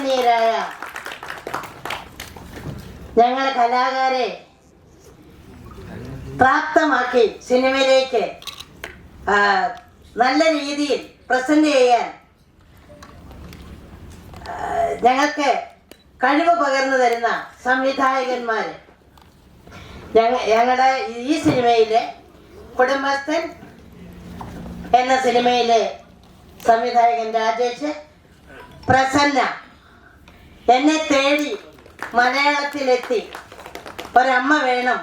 ബഹുമാനീയരായ ഞങ്ങളെ കലാകാരെ പ്രാപ്തമാക്കി സിനിമയിലേക്ക് നല്ല രീതിയിൽ പ്രസന്റ് ചെയ്യാൻ ഞങ്ങൾക്ക് കഴിവ് പകർന്നു തരുന്ന സംവിധായകന്മാർ, ഞങ്ങളുടെ ഈ സിനിമയിലെ കുടുംബസ്ഥൻ എന്ന സിനിമയിലെ സംവിധായകൻ രാജേഷ്, പ്രസന്ന എന്നെ തേടി മലയാളത്തിലെത്തി. ഒരമ്മ വേണം,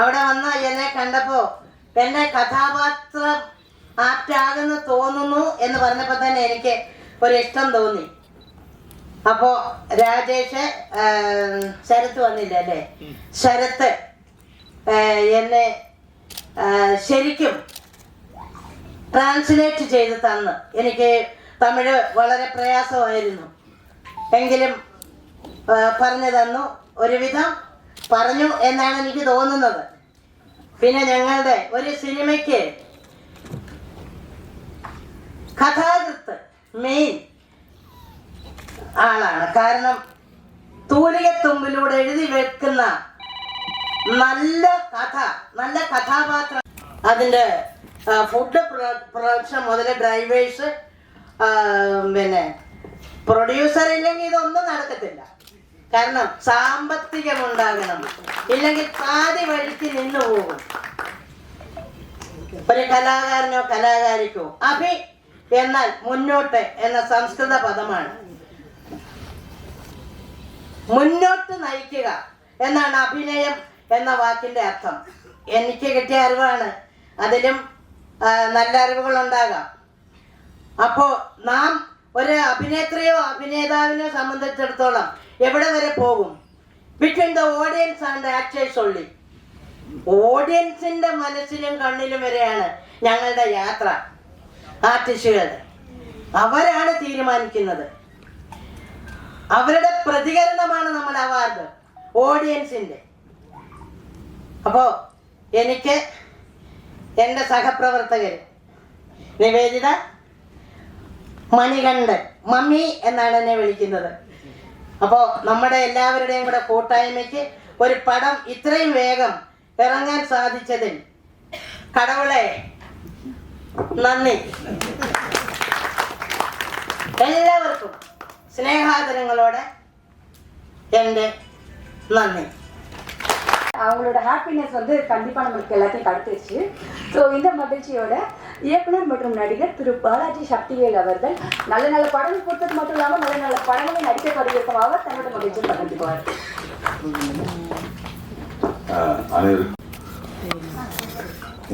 അവിടെ വന്ന് എന്നെ കണ്ടപ്പോൾ എൻ്റെ കഥാപാത്രം ആപ്റ്റാകുന്നു തോന്നുന്നു എന്ന് പറഞ്ഞപ്പോൾ തന്നെ എനിക്ക് ഒരിഷ്ടം തോന്നി. അപ്പോൾ രാജേഷ്, ശരത്ത് വന്നില്ല അല്ലേ, ശരത്ത് എന്നെ ശരിക്കും ട്രാൻസ്ലേറ്റ് ചെയ്ത് തന്ന്. എനിക്ക് തമിഴ് വളരെ പ്രയാസമായിരുന്നു, എങ്കിലും പറഞ്ഞു തന്നു, ഒരുവിധം പറഞ്ഞു എന്നാണ് എനിക്ക് തോന്നുന്നത്. പിന്നെ ഞങ്ങളുടെ ഒരു സിനിമയ്ക്ക് കഥാകൃത്ത് മെയിൻ ആളാണ്. കാരണം തൂലികത്തുമ്പിലൂടെ എഴുതി വെക്കുന്ന നല്ല കഥ, നല്ല കഥാപാത്രം, അതിൻ്റെ ഫുഡ് പ്രൊഡക്ഷൻ മുതൽ ഡ്രൈവേഴ്സ്, പിന്നെ പ്രൊഡ്യൂസർ ഇല്ലെങ്കിൽ ഇതൊന്നും നടക്കത്തില്ല. കാരണം സാമ്പത്തികം ഉണ്ടാകണം, ഇല്ലെങ്കിൽ പാതി വഴിക്ക് നിന്നു പോകും. ഒരു കലാകാരനോ കലാകാരിക്കോ അഭി എന്നാൽ മുന്നോട്ട് എന്ന സംസ്കൃത പദമാണ്. മുന്നോട്ട് നയിക്കുക എന്നാണ് അഭിനയം എന്ന വാക്കിന്റെ അർത്ഥം. എനിക്ക് കിട്ടിയ അറിവാണ്, അതിലും നല്ല അറിവുകളുണ്ടാകാം. അപ്പോൾ നാം ഒരു അഭിനേത്രിയോ അഭിനേതാവിനെ സംബന്ധിച്ചിടത്തോളം എവിടെ വരെ പോകും? Between the audience and actors only. ഓഡിയൻസിന്റെ മനസ്സിലും കണ്ണിലും വരെയാണ് ഞങ്ങളുടെ യാത്ര. ആർട്ടിസ്റ്റുകളുടെ അവരാണ് തീരുമാനിക്കുന്നത്, അവരുടെ പ്രതികരണമാണ് നമ്മുടെ അവാർഡ്, ഓഡിയൻസിന്റെ. അപ്പോൾ എനിക്ക് എൻ്റെ സഹപ്രവർത്തകർ നിവേദിത, മണികണ്ഠൻ, മമ്മി എന്നാണ് എന്നെ വിളിക്കുന്നത്. അപ്പോൾ നമ്മുടെ എല്ലാവരുടെയും കൂടെ കൂട്ടായ്മയ്ക്ക് ഒരു പടം ഇത്രയും വേഗം ഇറങ്ങാൻ സാധിച്ചതിൽ കടവുളെ നന്ദി. എല്ലാവർക്കും സ്നേഹാദരങ്ങളോടെ എൻ്റെ നന്ദി. அவங்களோட ஹாப்பினஸ் வந்து கண்டிப்பாக நம்மளுக்கு எல்லாத்தையும் கிடைச்சிருச்சு. ஸோ இந்த மகிழ்ச்சியோட இயக்குனர் மற்றும் நடிகர் திரு பாலாஜி சக்திவேல் அவர்கள் நல்ல நல்ல படம் கொடுத்தது மட்டும் இல்லாமல் நல்ல நல்ல படங்களை நடிக்க தொடங்கியிருக்கும் அவர் தன்னோட மகிழ்ச்சியை பகிர்ந்துக்குவார்.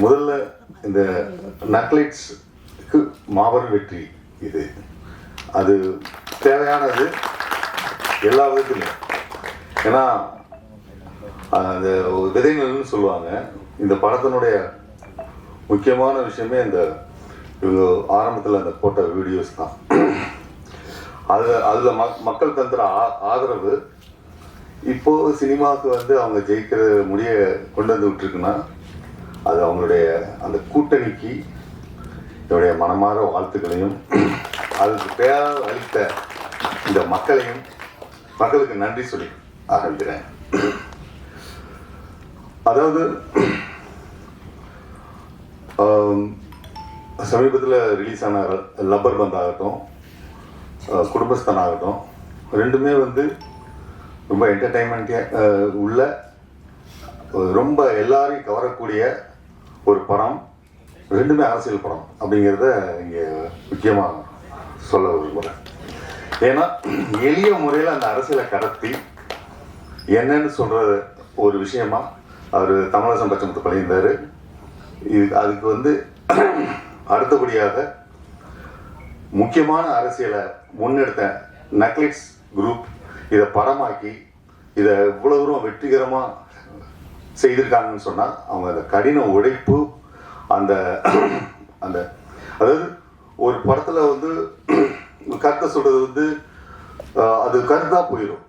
முதல்ல இந்த நக்லைட்ஸ்க்கு மாபெரும் வெற்றி இது. அது தேவையானது எல்லா விதத்துலையும். ஏன்னா அந்த விதைகள்னு சொல்லுவாங்க. இந்த படத்தினுடைய முக்கியமான விஷயமே இந்த இவங்க ஆரம்பத்தில் அந்த போட்ட வீடியோஸ் தான். அதில் மக்கள் தந்துற ஆதரவு இப்போது சினிமாவுக்கு வந்து அவங்க ஜெயிக்கிற முடிய கொண்டு வந்து விட்டுருக்குன்னா அது அவங்களுடைய அந்த கூட்டணிக்கு என்னுடைய மனமாற வாழ்த்துக்களையும் அதுக்கு பேர் அளித்த இந்த மக்களுக்கு நன்றி சொல்லி ஆரம்பிக்கிறேன். அதாவது சமீபத்தில் ரிலீஸ் ஆன லப்பர் பந்த் ஆகட்டும், குடும்பஸ்தான் ஆகட்டும், ரெண்டுமே வந்து ரொம்ப என்டர்டைன்மெண்ட்டாக உள்ள ரொம்ப எல்லாரையும் கவரக்கூடிய ஒரு படம். ரெண்டுமே அரசியல் படம் அப்படிங்கிறத இங்கே முக்கியமாக சொல்ல விரும்புகிறேன். ஏன்னா எளிய முறையில் அந்த அரசியலை கடத்தி என்னன்னு சொல்கிற ஒரு விஷயமா அவர் தமிழரசன் பச்சமுத்து பண்ணியிருந்தார். அதுக்கு வந்து அடுத்தபடியாக முக்கியமான அரசியலை முன்னெடுத்த நக்லைட்ஸ் குரூப் இதை படமாக்கி இதை இவ்வளோ தூரம் வெற்றிகரமாக செய்திருக்காங்கன்னு சொன்னால் அவங்க அந்த கடின உழைப்பு, அந்த அந்த அதாவது ஒரு படத்தில் வந்து கருத்தை சொல்கிறது வந்து அது கருத்தாக போயிடும்,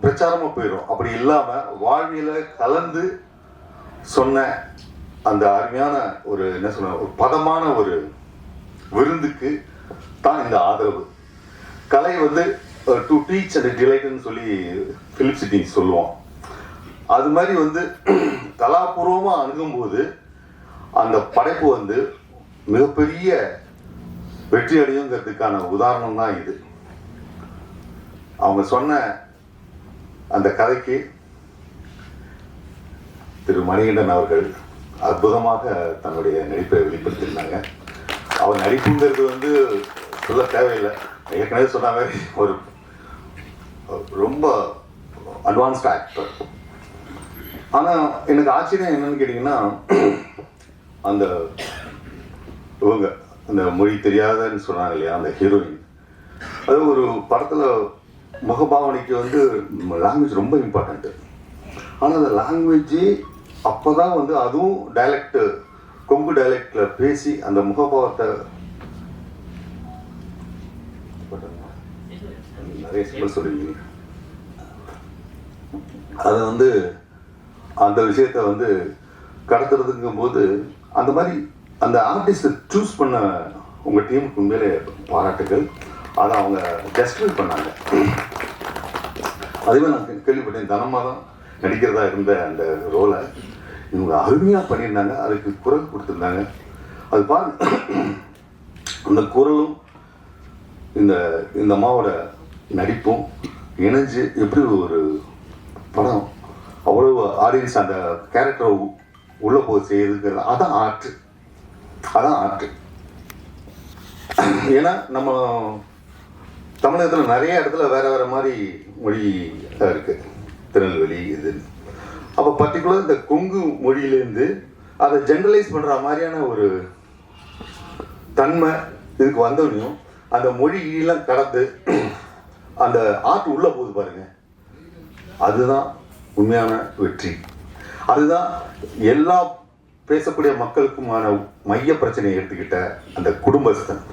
பிரச்சாரமாக போயிடும். அப்படி இல்லாமல் வாழ்வியலை கலந்து சொன்ன அந்த அருமையான ஒரு என்ன சொல்ல ஒரு பதமான ஒரு விருந்துக்கு தான் இந்த ஆதரவு. கலை வந்து டு டீச் அண்ட் டிலைட்னு சொல்லி ஃபிலிப் சிட்டிங் சொல்லுவோம். அது மாதிரி வந்து கலாபூர்வமாக அணுகும்போது அந்த படைப்பு வந்து மிகப்பெரிய வெற்றி அடையுங்கிறதுக்கான உதாரணம் தான் இது. அவங்க சொன்ன அந்த கதைக்கு திரு மணிகண்டன் அவர்கள் அற்புதமாக தன்னுடைய நடிப்பை வெளிப்படுத்தியிருந்தாங்க. அவர் நடிப்புங்கிறது வந்து சொல்ல தேவையில்லை, ஏற்கனவே சொன்ன மாதிரி ஒரு ரொம்ப அட்வான்ஸ்ட் ஆக்டர். ஆனால் எனக்கு ஆச்சரியம் என்னன்னு கேட்டிங்கன்னா, அந்த இவங்க அந்த மொழி தெரியாதன்னு சொன்னாங்க இல்லையா, அந்த ஹீரோயின், அது ஒரு படத்தில் முகபாவனைக்கு வந்து லாங்குவேஜ் ரொம்ப இம்பார்ட்டண்ட்டு. ஆனால் அந்த லாங்குவேஜ் அப்போ தான் வந்து அதுவும் டைலக்ட், கொங்கு டைலக்டில் பேசி அந்த முகபாவத்தை நிறைய சிம்பிள் சொல்லுவீங்க, அதை வந்து அந்த விஷயத்தை வந்து கடத்துறதுங்கும் போது அந்த மாதிரி அந்த ஆர்டிஸ்ட்டை சூஸ் பண்ண உங்கள் டீமுக்கு உண்மையிலே பாராட்டுகள். அதை அவங்க ஜஸ்டிஃபை பண்ணாங்க. அதுவே நான் கேள்விப்பட்டேன், தனமாக தான் நடிக்கிறதா இருந்த அந்த ரோலை இவங்க அருமையாக பண்ணியிருந்தாங்க. அதுக்கு குரல் கொடுத்துருந்தாங்க. அது பாருங்க, அந்த குரலும் இந்த அம்மாவோட நடிப்பும் இணைஞ்சு எப்படி ஒரு படம் அவ்வளவு ஆடியன்ஸ் அந்த கேரக்டரை உள்ளே போய் செய்யுதுங்கிறது அதான் ஆர்ட். ஏன்னா நம்ம தமிழகத்தில் நிறைய இடத்துல வேற மாதிரி மொழி இருக்கு, திருநெல்வேலி இது. அப்போ பர்டிகுலர் இந்த கொங்கு மொழியிலேருந்து அதை ஜென்ரலைஸ் பண்ணுற மாதிரியான ஒரு தன்மை இதுக்கு வந்தோடனையும் அந்த மொழியெல்லாம் கடந்து அந்த ஆர்ட் உள்ளே போகுது பாருங்க, அதுதான் உண்மையான வெற்றி. அதுதான் எல்லா பேசக்கூடிய மக்களுக்குமான மைய பிரச்சனையை எடுத்துக்கிட்ட அந்த குடும்பஸ்தன்.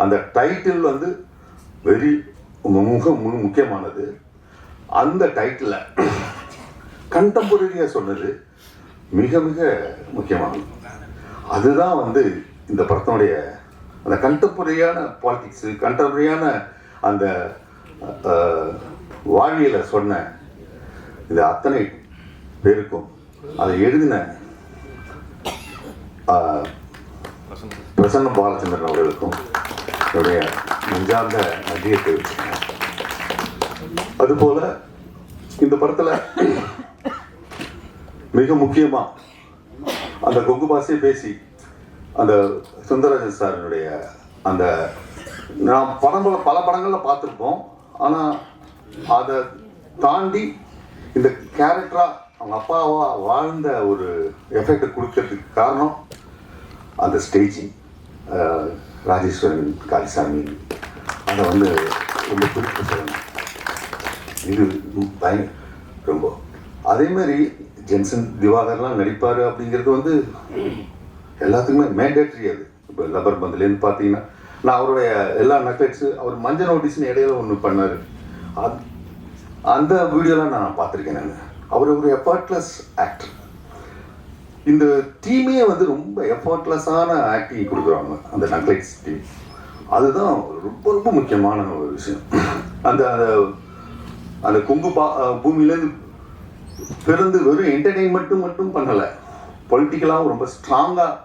அந்த டைட்டில் வந்து முக்கியமானது. அந்த டைட்டில் கண்டெம்பரரியாக சொன்னது மிக மிக முக்கியமானது. அதுதான் வந்து இந்த படத்தினுடைய அந்த கண்டெம்பரரியான பாலிடிக்ஸு, கண்டெம்பரரியான அந்த வாழ்வியலை சொன்ன இது அத்தனை பேருக்கும் அதை எழுதின பிரசன்ன பாலச்சந்திரன் அவர்களுக்கும் என்னுடைய நெஞ்சார்ந்த நன்றியை தெரிவிச்சுக்கிறேன். அதுபோல இந்த படத்தில் மிக முக்கியமாக அந்த கொங்கு பாஷையை பேசி அந்த சுந்தரராஜன் சாரினுடைய அந்த நான் பல படங்களில் பார்த்துருப்போம். ஆனால் அதை தாண்டி இந்த கேரக்டராக அவங்க அப்பாவா வாழ்ந்த ஒரு எஃபெக்ட் கொடுக்கறதுக்கு காரணம் அந்த ஸ்டேஜிங். ராஜேஸ்வரன் காளிசாமி அதை வந்து ரொம்ப குறிப்பிட்டு சொல்லணும். இது ரொம்ப அதேமாதிரி ஜென்சன் திவாகர்லாம் நடிப்பார் அப்படிங்கிறது வந்து எல்லாத்துக்குமே மேண்டேட்ரி. அது இப்போ லப்பர் பந்துலேருந்து பார்த்தீங்கன்னா நான் அவருடைய எல்லா நக்லெட்ஸு அவர் மஞ்சள் நோட்டீஸ்னு இடையில ஒன்று பண்ணார். அந்த வீடியோலாம் நான் பார்த்துருக்கேன். நான் அவர் ஒரு எஃபர்ட்லெஸ் ஆக்டர். இந்த டீமே வந்து ரொம்ப எஃபர்ட்லெஸ்ஸான ஆக்டிங் கொடுக்குறாங்க அந்த நக்லைட்ஸ் டீம். அதுதான் ரொம்ப ரொம்ப முக்கியமான ஒரு விஷயம். அந்த அந்த கொங்கு பூமியிலேருந்து பிறந்து வெறும் என்டர்டெயின்மெண்ட்டு மட்டும் பண்ணலை, பொலிட்டிக்கலாகவும் ரொம்ப ஸ்ட்ராங்காக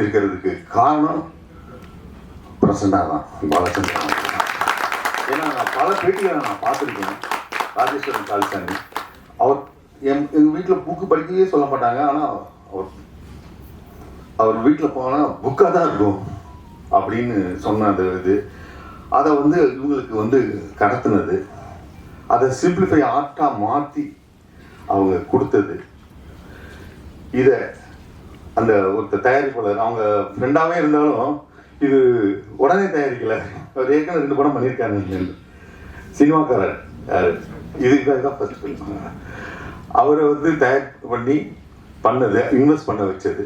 இருக்கிறதுக்கு காரணம் பிரசன்னா தான், பாலச்சந்திரன். ஏன்னா நான் பல பேட்டிகளை நான் பார்த்துருக்கேன். ராஜேஸ்வரன் காளிசாமி அவர் எங்கள் வீட்டில் புக்கு படிக்கவே சொல்ல மாட்டாங்க. ஆனால் அவர் வீட்டில் போனால் புக்காக தான் இருக்கும் அப்படின்னு சொன்ன அந்த இது அதை வந்து இவங்களுக்கு வந்து கடத்தினது, அதை சிம்பிளிஃபை ஆர்ட்டாக மாற்றி அவங்க கொடுத்தது. இதை அந்த ஒருத்தர் தயாரிப்பாளர் அவங்க ஃப்ரெண்டாகவே இருந்தாலும் இது உடனே தயாரிக்கலை. அவர் ஏற்கனவே 2 படம் பண்ணியிருக்காங்க. சினிமாக்காரர் இதுக்காக தான் ஃபர்ஸ்ட் பண்ணிப்பாங்க. அவரை வந்து தயார் பண்ணி பண்ணது, இன்வெஸ்ட் பண்ண வச்சது,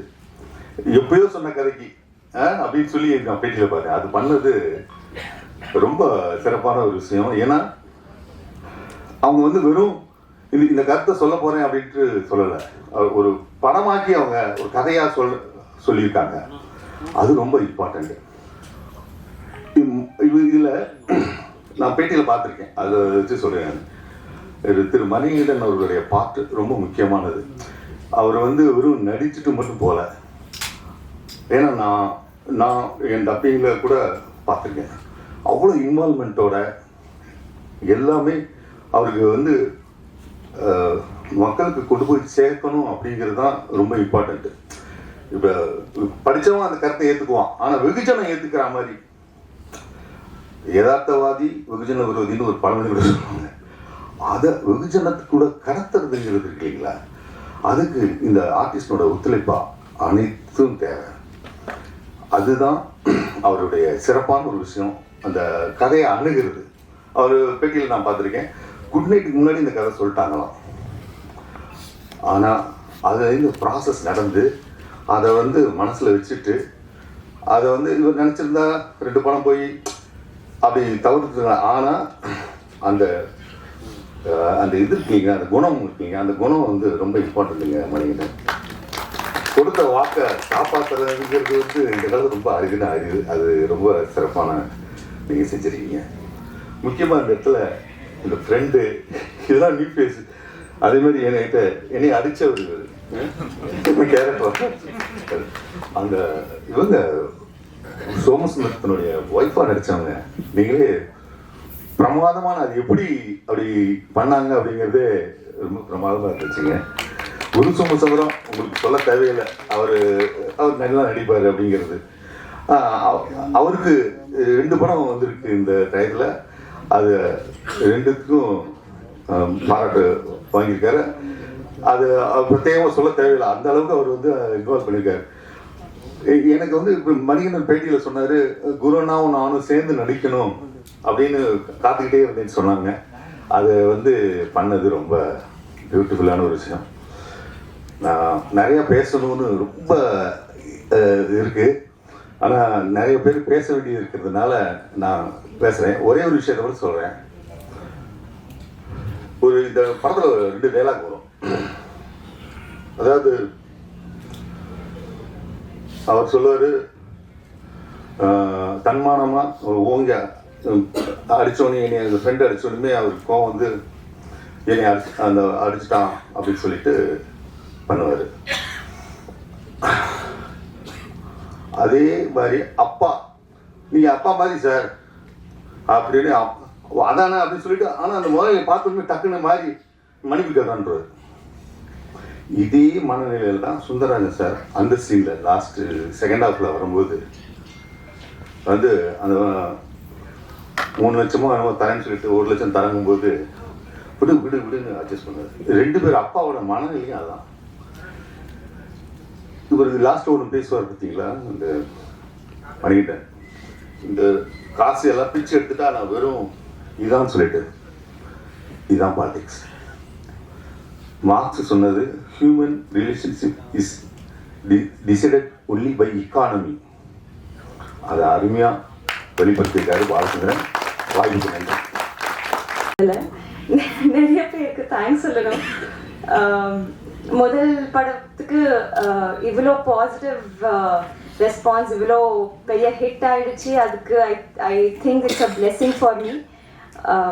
எப்பயோ சொன்ன கதைக்கு அப்படின்னு சொல்லி நான் பேட்டியில் பார்த்தேன். அது பண்ணது ரொம்ப சிறப்பான ஒரு விஷயம். ஏன்னா அவங்க வந்து வெறும் இந்த கருத்தை சொல்ல போகிறேன் அப்படின்ட்டு சொல்லலை, ஒரு படமாக்கி அவங்க ஒரு கதையாக சொல்லியிருக்காங்க. அது ரொம்ப இம்பார்ட்டண்ட்டு. இதில் நான் பேட்டியில் பார்த்துருக்கேன், அதை வச்சு சொல்கிறேன். திரு மணிகண்டன் அவர்களுடைய பாட்டு ரொம்ப முக்கியமானது. அவர் வந்து வெறும் நடிச்சுட்டு மட்டும் போகல. ஏன்னா நான் என் தப்பிங்களை கூட பார்த்துருக்கேன். அவ்வளோ இன்வால்மெண்ட்டோட எல்லாமே அவருக்கு வந்து மக்களுக்கு கொண்டு போய் சேர்க்கணும் அப்படிங்கிறது தான் ரொம்ப இம்பார்ட்டண்ட்டு. இப்போ படித்தவன் அந்த கருத்தை ஏற்றுக்குவான், ஆனால் வெகுஜனம் ஏற்றுக்கிற மாதிரி. யதார்த்தவாதி வெகுஜன விரோதின்னு ஒரு பழமொழி கூட சொல்லுவாங்க. அதை வெகுஜனத்துக்கு கூட கடத்துறதுங்கிறது இருக்கு இல்லைங்களா, அதுக்கு இந்த ஆர்டிஸ்டோட ஒத்துழைப்பா அனைத்தும் தேவை. அதுதான் அவருடைய சிறப்பான ஒரு விஷயம், அந்த கதையை அணுகிறது. அவர் பேட்டியில் நான் பார்த்துருக்கேன், குட் நைட்டுக்கு முன்னாடி இந்த கதை சொல்லிட்டாங்களாம். ஆனால் அதில் இந்த ப்ராசஸ் நடந்து அதை வந்து மனசில் வச்சுட்டு அதை வந்து இவர் நினச்சிருந்தா 2 படம் போய் அப்படி தவிர்த்துங்க. ஆனால் அந்த அந்த இது இருக்கீங்க, அந்த குணம் இருக்கீங்க, அந்த குணம் வந்து ரொம்ப இம்பார்ட்டன்ட்டுங்க. மணிகண்டன் கொடுத்த வாக்கை காப்பாற்றுறதுங்கிறது வந்து இந்த காலத்தில் ரொம்ப அருகுன்னு அருகு. அது ரொம்ப சிறப்பான நீங்கள் செஞ்சுருக்கீங்க. முக்கியமாக இந்த இடத்துல இந்த ஃப்ரெண்டு இதெல்லாம் நீ பேசு. அதே மாதிரி என்னை அடித்த ஒரு கேரக்டர் அந்த இவங்க சோமசுந்தரத்தினுடைய ஒய்ஃபாக நடித்தவங்க, நீங்களே பிரமாதமான அது எப்படி அப்படி பண்ணாங்க அப்படிங்கிறதே ரொம்ப பிரமாதமாக இருந்துச்சுங்க. குரு சோமசுந்தரம் உங்களுக்கு சொல்ல தேவையில்லை, அவர் நல்லா நடிப்பார் அப்படிங்கிறது. அவருக்கு 2 படம் வந்திருக்கு இந்த டயத்தில், அது 2த்துக்கும் பாராட்டு வாங்கியிருக்காரு. அது பிரத்யேகமாக சொல்ல தேவையில்லை, அந்த அளவுக்கு அவர் வந்து இன்வால்வ் பண்ணியிருக்காரு. எனக்கு வந்து இப்போ மணிகண்டன் பேட்டியில் சொன்னார், குருனாவும் நானும் சேர்ந்து நடிக்கணும் அப்படின்னு காத்துக்கிட்டே இருந்தேன்னு சொன்னாங்க. அது வந்து பண்ணது ரொம்ப பியூட்டிஃபுல்லான ஒரு விஷயம். நான் நிறையா பேசணும்னு ரொம்ப இருக்குது, ஆனால் நிறைய பேர் பேச வேண்டியது இருக்கிறதுனால நான் பேசுகிறேன். ஒரே ஒரு விஷயத்தை கூட சொல்கிறேன். ஒரு இந்த படத்தில் 2 டைலாக் வரும். அதாவது அவர் சொல்லுவார், தன்மானமாக ஓங்க அடித்தோடனே என்னை அந்த ஃப்ரெண்டு அடித்தோடனே அவருக்கு கோவம் வந்து என்னை அடிச்சிட்டான் அப்படின்னு சொல்லிட்டு பண்ணுவார். அதே மாதிரி அப்பா, நீங்கள் அப்பா மாதிரி சார் அப்படின்னு அதானே அப்படின்னு சொல்லிட்டு, ஆனால் அந்த முதல்ல பார்த்தோமே டக்குன்னு மாதிரி மன்னிப்பு கேட்கான்றார். இதே மனநிலையில் தான் சுந்தரராஜன் சார் அந்த சீனில் லாஸ்ட்டு செகண்ட் ஹாஃபில் வரும்போது வந்து அந்த 3 லட்சமோ என்னமோ தரேன்னு சொல்லிட்டு 1 லட்சம் தரங்கும்போது விடுன்னு அட்ஜஸ்ட் பண்ணார். 2 பேர் அப்பாவோட மனநிலையும் அதான். இவருக்கு லாஸ்ட் ஒன்று பேசுவார் பார்த்தீங்களா, இந்த மணிகண்டன், இந்த காசு எல்லாம் பிச்சு எடுத்துட்டா நான் வெறும் இதான் சொல்லிட்டு, இதுதான் பாலிடிக்ஸ். மார்க்ஸ் சொன்னது, human relationship is decided only by economy. அதை அருமையாக வெளிப்படுத்தியிருக்காரு பாலச்சந்திரன். வாய்ப்புக்கு நன்றி. நிறைய பேருக்கு தேங்க்ஸ் சொல்லணும். முதல் படத்துக்கு இவ்வளோ பாசிட்டிவ் ரெஸ்பான்ஸ், இவ்வளோ பெரிய ஹிட் ஆயிடுச்சு. அதுக்கு I think it's a blessing for me.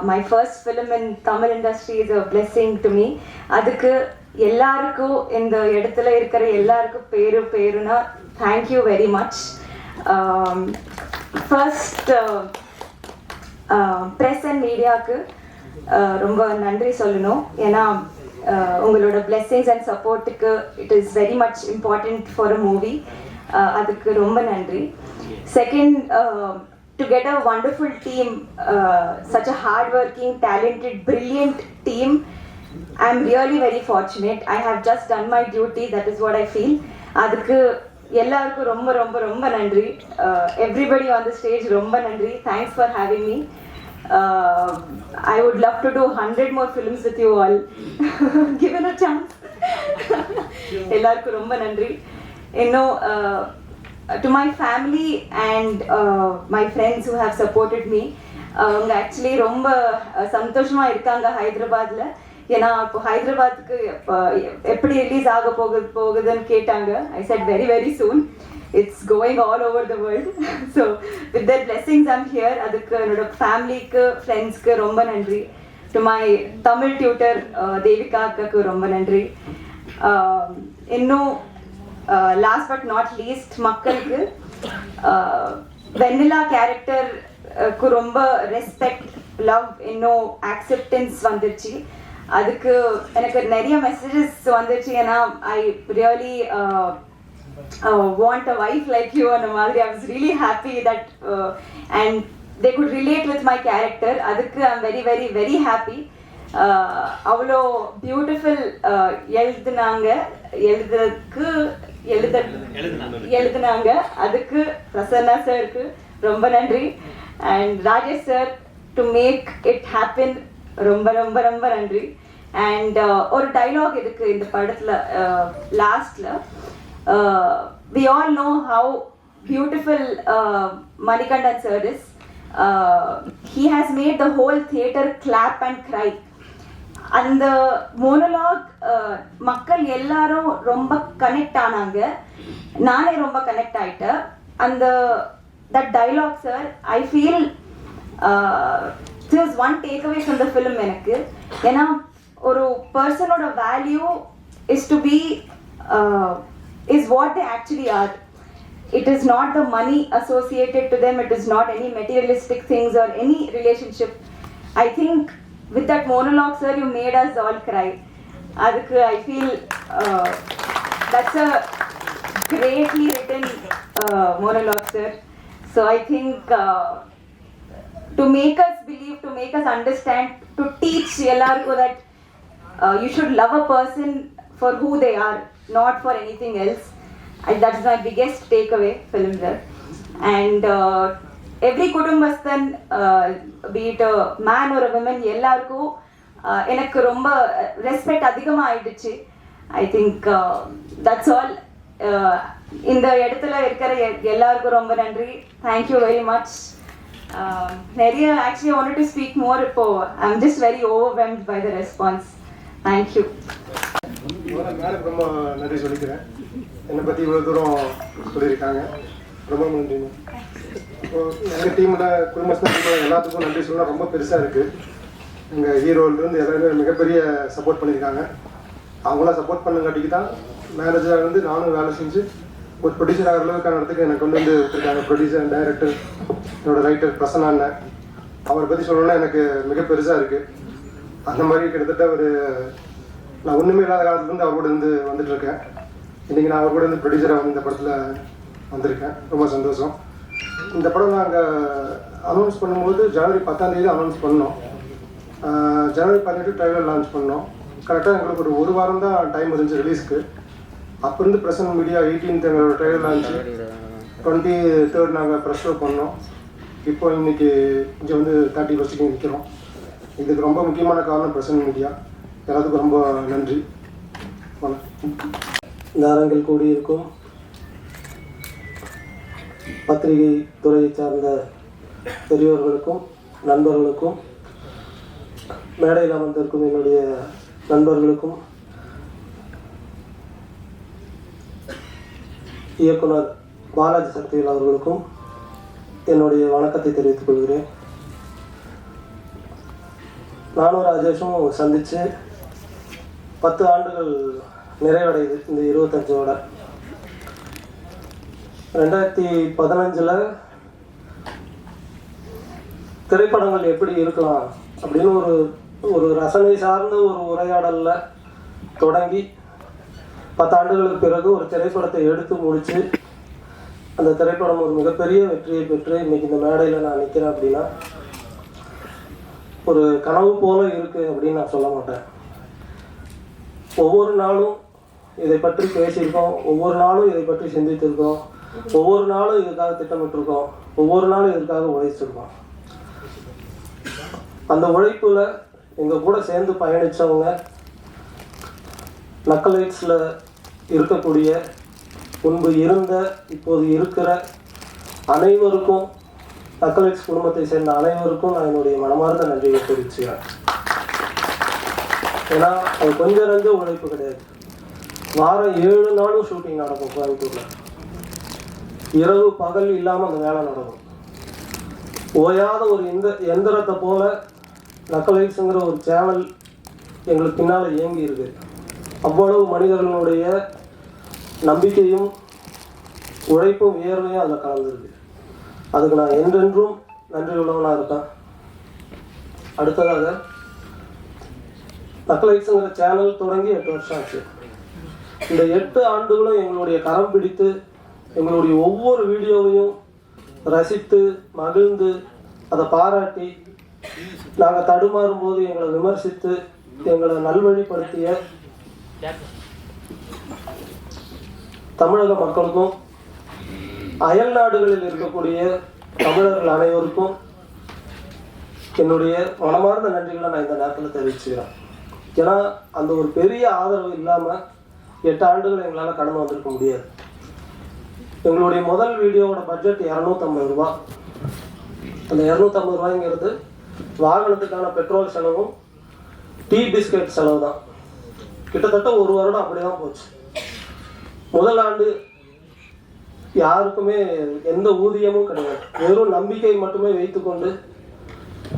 My first film in Tamil industry is a blessing to me. அதுக்கு எல்லாருக்கும் இந்த இடத்துல இருக்கிற எல்லாருக்கும் பேருனா thank you very much. First press and மீடியாவுக்கு ரொம்ப நன்றி சொல்லணும். ஏன்னா உங்களோட பிளெஸிங்ஸ் அண்ட் சப்போர்ட்டுக்கு it is very much important for a movie. அதுக்கு ரொம்ப நன்றி. Second, to get a wonderful team, such a hard-working, talented, brilliant team, I'm really very fortunate. I have just done my duty. That is what I feel. Adukku ellarukku romba romba romba nandri. Everybody on the stage romba nandri. Thanks for having me. I would love to do 100 more films with you all, given a chance. Ellarukku romba nandri. To my family and my friends who have supported me, அவங்க actually ரொம்ப சந்தோஷமாக இருக்காங்க ஹைதராபாத்தில். ஏன்னா இப்போ ஹைதராபாத்துக்கு எப்படி release ஆக போகுதுன்னு கேட்டாங்க. ஐ said very very soon. it's going all over the world. So with their blessings I'm here. Adukku enoda family ku friends ku romba nandri. To my Tamil tutor Devika akku romba nandri. Innum last but not least makkalku Vanilla character ku romba respect, love, acceptance vandirchi. அதுக்கு எனக்கு நிறைய messages வந்துச்சு. ஏன்னா I really want a wife like you and மாதிரி. I was really happy that and they could relate with my character. அதுக்கு I'm very very very happy. அவ்வளோ beautiful எழுதுனாங்க. அதுக்கு பிரசன்னா சாருக்கு ரொம்ப நன்றி. And Rajesh sir to make it happen ரொம்ப ரொம்ப ரொம்ப நன்றி. அண்ட் ஒரு டைலாக் இருக்கு இந்த படத்துல லாஸ்ட்ல. we all know how beautiful Manikandan sir is. He has made the whole theater clap and cry. அந்த மோனோலாக் மக்கள் எல்லாரும் ரொம்ப கனெக்ட் ஆனாங்க. நானே ரொம்ப கனெக்ட் ஆயிட்டேன். அந்த that dialogue sir, I feel there's one takeaway from the film எனக்கு. ஏன்னா ஒரு பர்சனோட value is to be is what they actually are. It is not the money associated to them. It is not any materialistic things or any relationship. I think with that monologue sir, you made us all cry. Adukku I feel that's a greatly written monologue sir. So I think to make us believe, to make us understand, to teach ellarku that you should love a person for who they are, not for anything else. That's my biggest takeaway film there. And every kudumbasthan, be it a man or a woman, ellarku enakku romba respect adhigama aiduchu. I think that's all. இந்த இடத்துல இருக்கிற எல்லாருக்கும் ரொம்ப நன்றி. Thank you very much. நிறைய actually I wanted to speak more. இப்போ I'm just very overwhelmed by the response. Thank you. Madam ரொம்ப நன்றி சொல்லிக்கிறேன். என்னை பற்றி இவ்வளோ தூரம் சொல்லியிருக்காங்க. ரொம்ப நன்றி. எங்கள் டீமில் குடும்பத்தில் எல்லாத்துக்கும் நன்றி சொல்லலாம். ரொம்ப பெருசாக இருக்குது. எங்கள் ஹீரோலேருந்து எல்லாருமே மிகப்பெரிய சப்போர்ட் பண்ணியிருக்காங்க. அவங்களாம் சப்போர்ட் பண்ணுங்காட்டிக்கு தான் மேனேஜராக இருந்து நானும் வேலை செஞ்சு ஒரு ப்ரொடியூசர் ஆகிற அளவுக்கான இடத்துக்கு எனக்கு கொண்டு வந்து விட்டுருக்காங்க. ப்ரொடியூசர், டைரக்டர், என்னோட ரைட்டர் பிரசன்னா அண்ணன். அவரை பற்றி சொல்லணும்னா எனக்கு மிக பெருசாக இருக்குது. அந்த மாதிரி கிட்டத்தட்ட ஒரு நான் ஒன்றுமே இல்லாத காலத்துலேருந்து அவர் கூட இருந்து வந்துட்டுருக்கேன். இன்றைக்கி நான் அவர் கூட இருந்து ப்ரொடியூசராக வந்து இந்த படத்தில் வந்திருக்கேன். ரொம்ப சந்தோஷம். இந்த படம் நாங்கள் அனௌன்ஸ் பண்ணும்போது ஜனவரி 10ஆம் தேதி அனௌன்ஸ் பண்ணோம். ஜனவரி 18 ட்ரைலர் லான்ச் பண்ணோம். கரெக்டாக எங்களுக்கு ஒரு வாரம் தான் டைம் இருந்துச்சு ரிலீஸ்க்கு. அப்போ இருந்து பிரசன்ட் மீடியா 18th எங்களோட ட்ரைலர் லான்ச்சு, 23rd நாங்கள் ப்ரெஸ் ஷோ பண்ணோம். இப்போ இன்றைக்கி இங்கே வந்து 31st நிற்கிறோம். இதுக்கு ரொம்ப முக்கியமான காரணம் பிரசன்ட் மீடியா. எல்லாத்துக்கும் ரொம்ப நன்றி. இந்த அரங்கில் கூடியிருக்கும் பத்திரிகை துறையை சார்ந்த பெரியோர்களுக்கும் நண்பர்களுக்கும் மேடையில் அமர்ந்திருக்கும் என்னுடைய நண்பர்களுக்கும் இயக்குனர் பாலாஜி சக்திவேல் அவர்களுக்கும் என்னுடைய வணக்கத்தை தெரிவித்துக் கொள்கிறேன். நானும் ராஜேஷும் சந்தித்து 10 ஆண்டுகள் நிறைவடையுது இந்த 25ஓட. 2015 திரைப்படங்கள் எப்படி இருக்கலாம் அப்படின்னு ஒரு ரசனை சார்ந்த ஒரு உரையாடலில் தொடங்கி 10 ஆண்டுகளுக்கு பிறகு ஒரு திரைப்படத்தை எடுத்து முடித்து அந்த திரைப்படம் ஒரு மிகப்பெரிய வெற்றியை பெற்று இன்னைக்கு இந்த மேடையில் நான் நிற்கிறேன் அப்படின்னா ஒரு கனவு போல இருக்குது அப்படின்னு நான் சொல்ல மாட்டேன். ஒவ்வொரு நாளும் இதை பற்றி பேசியிருக்கோம், ஒவ்வொரு நாளும் இதை பற்றி சிந்தித்திருக்கோம், ஒவ்வொரு நாளும் இதுக்காக திட்டமிட்டிருக்கோம், ஒவ்வொரு நாளும் இதுக்காக உழைச்சிருக்கோம். அந்த உழைப்புல எங்கள் கூட சேர்ந்து பயணித்தவங்க, நக்கலைட்ஸில் இருக்கக்கூடிய, முன்பு இருந்த, இப்போது இருக்கிற அனைவருக்கும், நக்கலைட்ஸ் குடும்பத்தை சேர்ந்த அனைவருக்கும் நான் என்னுடைய மனமார்ந்த நன்றியை தெரிவிச்சுக்கிறேன். ஏன்னா அது கொஞ்சம் நஞ்சம் உழைப்பு கிடையாது. வாரம் 7 நாளும் ஷூட்டிங் நடக்கும் கோயம்புத்தூரில். இரவு பகல் இல்லாமல் அந்த வேலை நடக்கும். ஓயாத ஒரு எந்திரத்தை போல நக்கலைட்ஸுங்கிற ஒரு சேனல் எங்களுக்கு பின்னால் இயங்கி இருக்கு. அவ்வளவு மனிதர்களுடைய நம்பிக்கையும் உழைப்பும் வியர்வையும் அதில் கலந்துருக்கு. அதுக்கு நான் என்றென்றும் நன்றி உள்ளவனாக இருக்கேன். அடுத்ததாக நக்கலைட்ஸுங்கிற சேனல் தொடங்கி 8 வருஷம் ஆச்சு. இந்த 8 ஆண்டுகளும் எங்களுடைய கரம் பிடித்து எங்களுடைய ஒவ்வொரு வீடியோவையும் ரசித்து மகிழ்ந்து அதை பாராட்டி நாங்கள் தடுமாறும் போது எங்களை விமர்சித்து எங்களை நல்வழிப்படுத்திய தமிழக மக்களுக்கும் அயல் நாடுகளில் இருக்கக்கூடிய தமிழர்கள் அனைவருக்கும் என்னுடைய மனமார்ந்த நன்றிகளை நான் இந்த நேரத்தில் தெரிவிச்சுக்கிறேன். ஏன்னா அந்த ஒரு பெரிய ஆதரவு இல்லாமல் 8 ஆண்டுகள் எங்களால் கடந்து வந்திருக்க முடியாது. எங்களுடைய முதல் வீடியோவோட பட்ஜெட் 250 ரூபா. அந்த 250 ரூபாய்ங்கிறது வாகனத்துக்கான பெட்ரோல் செலவும் டீ பிஸ்கட் செலவு தான். கிட்டத்தட்ட 1 வருடம் அப்படி தான் போச்சு. முதல் ஆண்டு யாருக்குமே எந்த ஊதியமும் கிடையாது. வெறும் நம்பிக்கை மட்டுமே வைத்துக்கொண்டு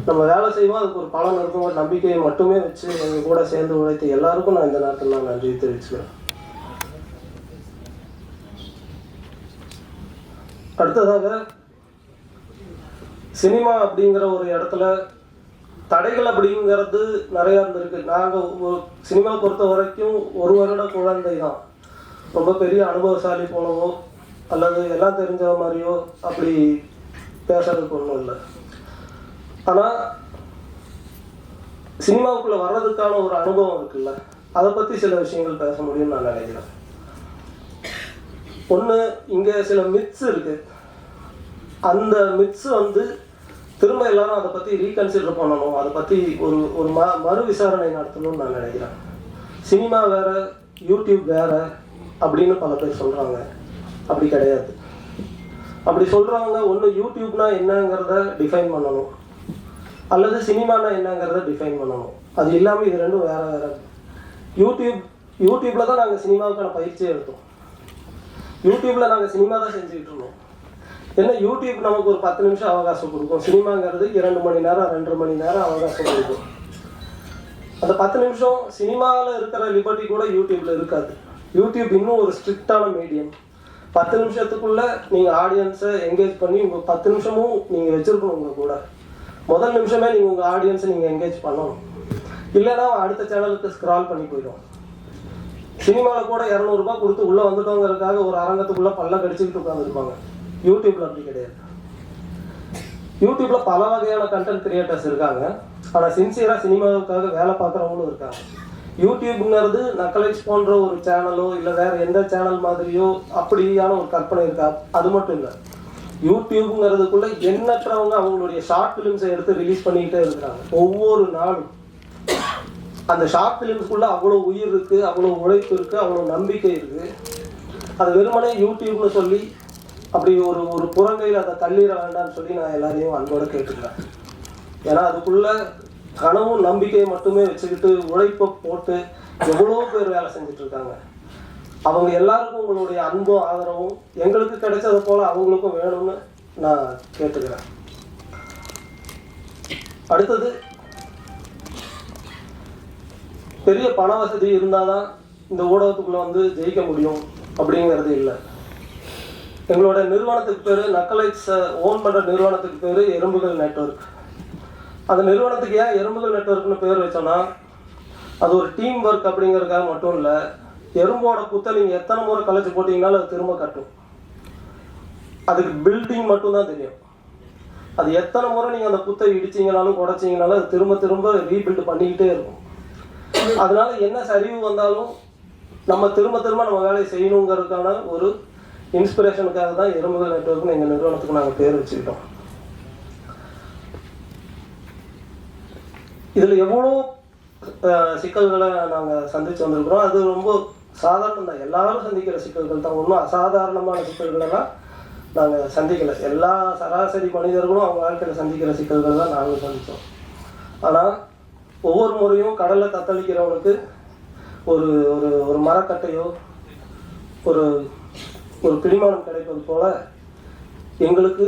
நம்ம வேலை செய்வோம், அதுக்கு ஒரு பலன் இருக்கும் நம்பிக்கையை மட்டுமே வச்சு எங்கள் கூட சேர்ந்து உழைத்து எல்லாருக்கும் நான் இந்த நேரத்தில் நான் நன்றி தெரிவிச்சுக்கிறேன். அடுத்ததாக சினிமா அப்படிங்கிற ஒரு இடத்துல தடைகள் அப்படிங்கிறது நிறையா இருந்திருக்கு. நாங்கள் சினிமா பொறுத்த வரைக்கும் 1 வருட குழந்தை தான். ரொம்ப பெரிய அனுபவசாலி போலவோ அல்லது எல்லாம் தெரிஞ்ச மாதிரியோ அப்படி பேசுறதுக்கு ஒன்றும் இல்லை. ஆனால் சினிமாவுக்குள்ளே வர்றதுக்கான ஒரு அனுபவம் இருக்குல்ல, அதை பற்றி சில விஷயங்கள் பேச முடியும்னு நான் நினைக்கிறேன். ஒன்று, இங்கே சில மித்ஸ் இருக்குது. அந்த மித்ஸ் திரும்ப எல்லாரும் அதை பற்றி ரீகன்சிடர் பண்ணணும், அதை பற்றி ஒரு மறு விசாரணை நடத்தணும்னு நான் நினைக்கிறேன். சினிமா வேற, யூடியூப் வேற அப்படின்னு பல பேர் சொல்கிறாங்க. அப்படி கிடையாது. அப்படி சொல்கிறவங்க ஒன்று யூடியூப்னா என்னங்கிறத டிஃபைன் பண்ணணும், அல்லது சினிமானா என்னங்கிறத டிஃபைன் பண்ணணும். அது இல்லாமல் இது ரெண்டும் வேற வேற. யூடியூப்பில் தான் நாங்கள் சினிமாவுக்கான பயிற்சியை எடுத்தோம். யூடியூப்பில் நாங்கள் சினிமா தான் செஞ்சுக்கிட்டு இருந்தோம். ஏன்னா யூடியூப் நமக்கு ஒரு 10 நிமிஷம் அவகாசம் கொடுக்கும். சினிமாங்கிறது 2 மணி நேரம் 2.5 மணி நேரம் அவகாசம் கொடுக்கும். அந்த 10 நிமிஷம் சினிமாவில் இருக்கிற லிபர்ட்டி கூட யூடியூப்பில் இருக்காது. யூடியூப் இன்னும் ஒரு ஸ்ட்ரிக்டான மீடியம். 10 நிமிஷத்துக்குள்ளே நீங்கள் ஆடியன்ஸை என்கேஜ் பண்ணி உங்கள் 10 நிமிஷமும் நீங்கள் வச்சுருக்கணும். உங்கள் கூட முதல் நிமிஷமே நீங்கள் உங்கள் ஆடியன்ஸை நீங்கள் என்கேஜ் பண்ணணும். இல்லைன்னா அடுத்த சேனலுக்கு ஸ்க்ரால் பண்ணி போயிடும். சினிமாவில் கூட 200 ரூபாய் கொடுத்து உள்ளே வந்துட்டோங்கிறதுக்காக ஒரு அரங்கத்துக்குள்ளே பல்ல கடிச்சிக்கிட்டு உட்காந்துருப்பாங்க. யூடியூப்ல அப்படி கிடையாது. யூடியூப்ல பல வகையான கண்டென்ட் கிரியேட்டர்ஸ் இருக்காங்க. ஆனால் சின்சியராக சினிமாவுக்காக வேலை பார்க்குறவங்களும் இருக்காங்க. யூடியூப்ங்கிறது நக்கலைட்ஸ் போன்ற ஒரு சேனலோ இல்லை வேற எந்த சேனல் மாதிரியோ அப்படியான ஒரு கற்பனை இருக்கா? அது மட்டும் இல்லை. யூடியூப்ங்கிறதுக்குள்ள எண்ணற்றவங்க அவங்களுடைய ஷார்ட் ஃபிலிம்ஸை எடுத்து ரிலீஸ் பண்ணிக்கிட்டே இருக்கிறாங்க ஒவ்வொரு நாளும். அந்த ஷார்ட் ஃபிலிம்ஸ்குள்ள அவ்வளோ உயிர் இருக்குது, அவ்வளோ உழைப்பு இருக்குது, அவ்வளோ நம்பிக்கை இருக்குது. அது வெறுமனே யூடியூப்னு சொல்லி அப்படி ஒரு புறங்கையில் அதை தள்ளிட வேண்டாம்னு சொல்லி நான் எல்லாரையும் அன்போடு கேட்டுக்கிறேன். ஏன்னா அதுக்குள்ள கனவும் நம்பிக்கையை மட்டுமே வச்சுக்கிட்டு உழைப்பை போட்டு எவ்வளோ பேர் வேலை செஞ்சுட்டு இருக்காங்க. அவங்க எல்லாருக்கும் உங்களுடைய அன்பும் ஆதரவும் எங்களுக்கு கிடைச்சது போல அவங்களுக்கும் வேணும்னு நான் கேட்டுக்கிறேன். அடுத்தது, பெரிய பண வசதி இருந்தாதான் இந்த ஊடகத்துக்குள்ள ஜெயிக்க முடியும் அப்படிங்கிறது இல்லை. எங்களோட நிறுவனத்துக்கு பேர், நக்கலைட்ஸ் ஓன் பண்ணுற நிறுவனத்துக்கு பேர் எறும்புகள் நெட்வொர்க். அந்த நிறுவனத்துக்கு ஏன் எறும்புகள் நெட்வொர்க்னு பேர் வச்சோன்னா, அது ஒரு டீம் ஒர்க் அப்படிங்கிறதுக்காக மட்டும் இல்லை. எறும்போட குத்தை நீங்கள் எத்தனை முறை கலைச்சி போட்டிங்கனாலும் அது திரும்ப கட்டும். அதுக்கு பில்டிங் மட்டும்தான் தெரியும். அது எத்தனை முறை நீங்கள் அந்த குத்தை இடிச்சிங்கனாலும் குடைச்சிங்கனாலும் அது திரும்ப திரும்ப ரீபில்டு பண்ணிக்கிட்டே இருக்கும். அதனால என்ன சரிவு வந்தாலும் நம்ம திரும்ப நம்ம வேலையை செய்யணுங்கிறதுக்கான ஒரு இன்ஸ்பிரேஷனுக்காக தான் எறும்புகள் நெட்வொர்க்னு எங்கள் நிறுவனத்துக்கு நாங்கள் பேர் வச்சுக்கிட்டோம். இதில் எவ்வளோ சிக்கல்களை நாங்கள் சந்தித்து வந்திருக்கிறோம். அது ரொம்ப சாதாரணம் தான். எல்லாரும் சந்திக்கிற சிக்கல்கள் தான். ஒன்றும் அசாதாரணமான சிக்கல்களெல்லாம் நாங்கள் சந்திக்கலை. எல்லா சராசரி மனிதர்களும் அவங்க வாழ்க்கையில் சந்திக்கிற சிக்கல்கள் தான் நாங்கள் சந்தித்தோம். ஆனால் ஒவ்வொரு முறையும் கடலில் தத்தளிக்கிறவனுக்கு ஒரு ஒரு ஒரு மரக்கட்டையோ ஒரு ஒரு பிடிமானம் கிடைப்பது போல எங்களுக்கு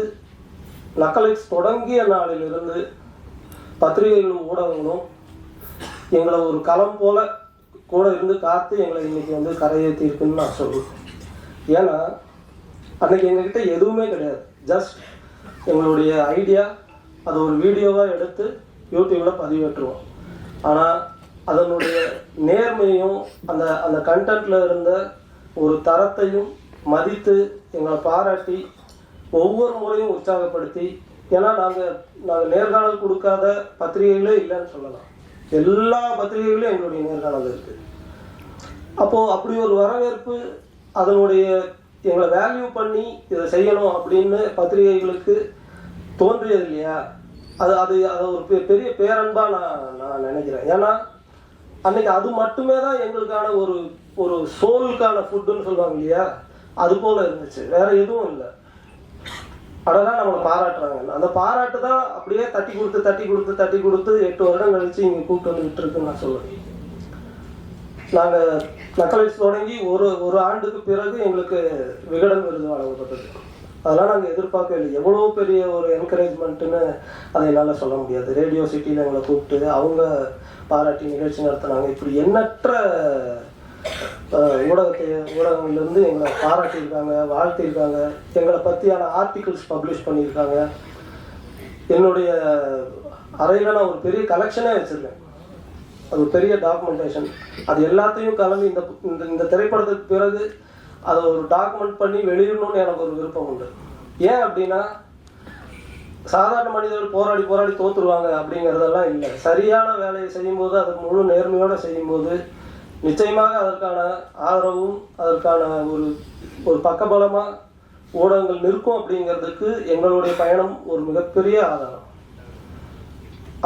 நக்கலைட்ஸ் தொடங்கிய நாளிலிருந்து பத்திரிகைகளும் ஊடகங்களும் எங்களை ஒரு களம் போல கூட இருந்து காத்து எங்களை இன்னைக்கு வந்து கரையேற்றி இருக்குன்னு நான் சொல்லுவேன். ஏன்னா அன்னைக்கு எங்ககிட்ட எதுவுமே கிடையாது. ஜஸ்ட் எங்களுடைய ஐடியா அதை ஒரு வீடியோவாக எடுத்து யூடியூப்பில் பதிவேற்றுவோம். ஆனால் அதனுடைய நேர்மையும் அந்த அந்த கண்டென்ட்டில் இருந்த ஒரு தரத்தையும் மதித்து எங்களை பாராட்டி ஒவ்வொரு முறையும் உற்சாகப்படுத்தி, ஏன்னா நாங்கள் நேர்காணல் கொடுக்காத பத்திரிகைகளே இல்லைன்னு சொல்லலாம். எல்லா பத்திரிகைகளையும் எங்களுடைய நேர்காணல் இருக்குது. அப்போது அப்படி ஒரு வரவேற்பு, அதனுடைய எங்களை வேல்யூ பண்ணி இதை செய்யணும் அப்படின்னு பத்திரிகைகளுக்கு தோன்றியது இல்லையா, அது அது அதை ஒரு பெரிய பேரன்பாக நான் நினைக்கிறேன். ஏன்னா அன்னைக்கு அது மட்டுமே தான் எங்களுக்கான ஒரு ஒரு சோலுக்கான ஃபுட்டுன்னு சொல்லுவாங்க இல்லையா, அது போல் இருந்துச்சு. வேற எதுவும் இல்லை. அதெல்லாம் நம்மளை பாராட்டுறாங்க. அந்த பாராட்டு தான் அப்படியே தட்டி கொடுத்து 8 வருடம் கழிச்சு இங்கே கூப்பிட்டு வந்து விட்டுருக்குன்னு நான் சொல்லுவேன். நாங்கள் நக்கலைட்ஸ் தொடங்கி ஒரு ஆண்டுக்கு பிறகு எங்களுக்கு விகடன் விருது வழங்கப்பட்டது. அதெல்லாம் நாங்கள் எதிர்பார்க்கவே இல்லை. எவ்வளோ பெரிய ஒரு என்கரேஜ்மெண்ட்டுன்னு அதை என்னால் சொல்ல முடியாது. ரேடியோ சிட்டியில் எங்களை கூப்பிட்டு அவங்க பாராட்டி நிகழ்ச்சி நடத்தினாங்க. இப்படி எண்ணற்ற ஊடகங்கள்லேருந்து எங்களை பாராட்டியிருக்காங்க, வாழ்த்தியிருக்காங்க. எங்களை பற்றியான ஆர்டிகிள்ஸ் பப்ளிஷ் பண்ணியிருக்காங்க. என்னுடைய அறையில் நான் ஒரு பெரிய கலெக்ஷனே வச்சுருக்கேன். அது ஒரு பெரிய டாக்குமெண்டேஷன். அது எல்லாத்தையும் கலந்து இந்த திரைப்படத்துக்கு பிறகு அதை ஒரு டாக்குமெண்ட் பண்ணி வெளியிடணும்னு எனக்கு ஒரு விருப்பம் உண்டு. ஏன் அப்படின்னா, சாதாரண மனிதர்கள் போராடி தோற்றுருவாங்க அப்படிங்கிறதெல்லாம் இல்லை. சரியான வேலையை செய்யும்போது, அதுக்கு முழு நேர்மையோடு செய்யும்போது நிச்சயமாக அதற்கான ஆதரவும் அதற்கான ஒரு பக்கபலமாக ஊடகங்கள் நிற்கும் அப்படிங்கிறதுக்கு எங்களுடைய பயணம் ஒரு மிகப்பெரிய ஆதாரம்.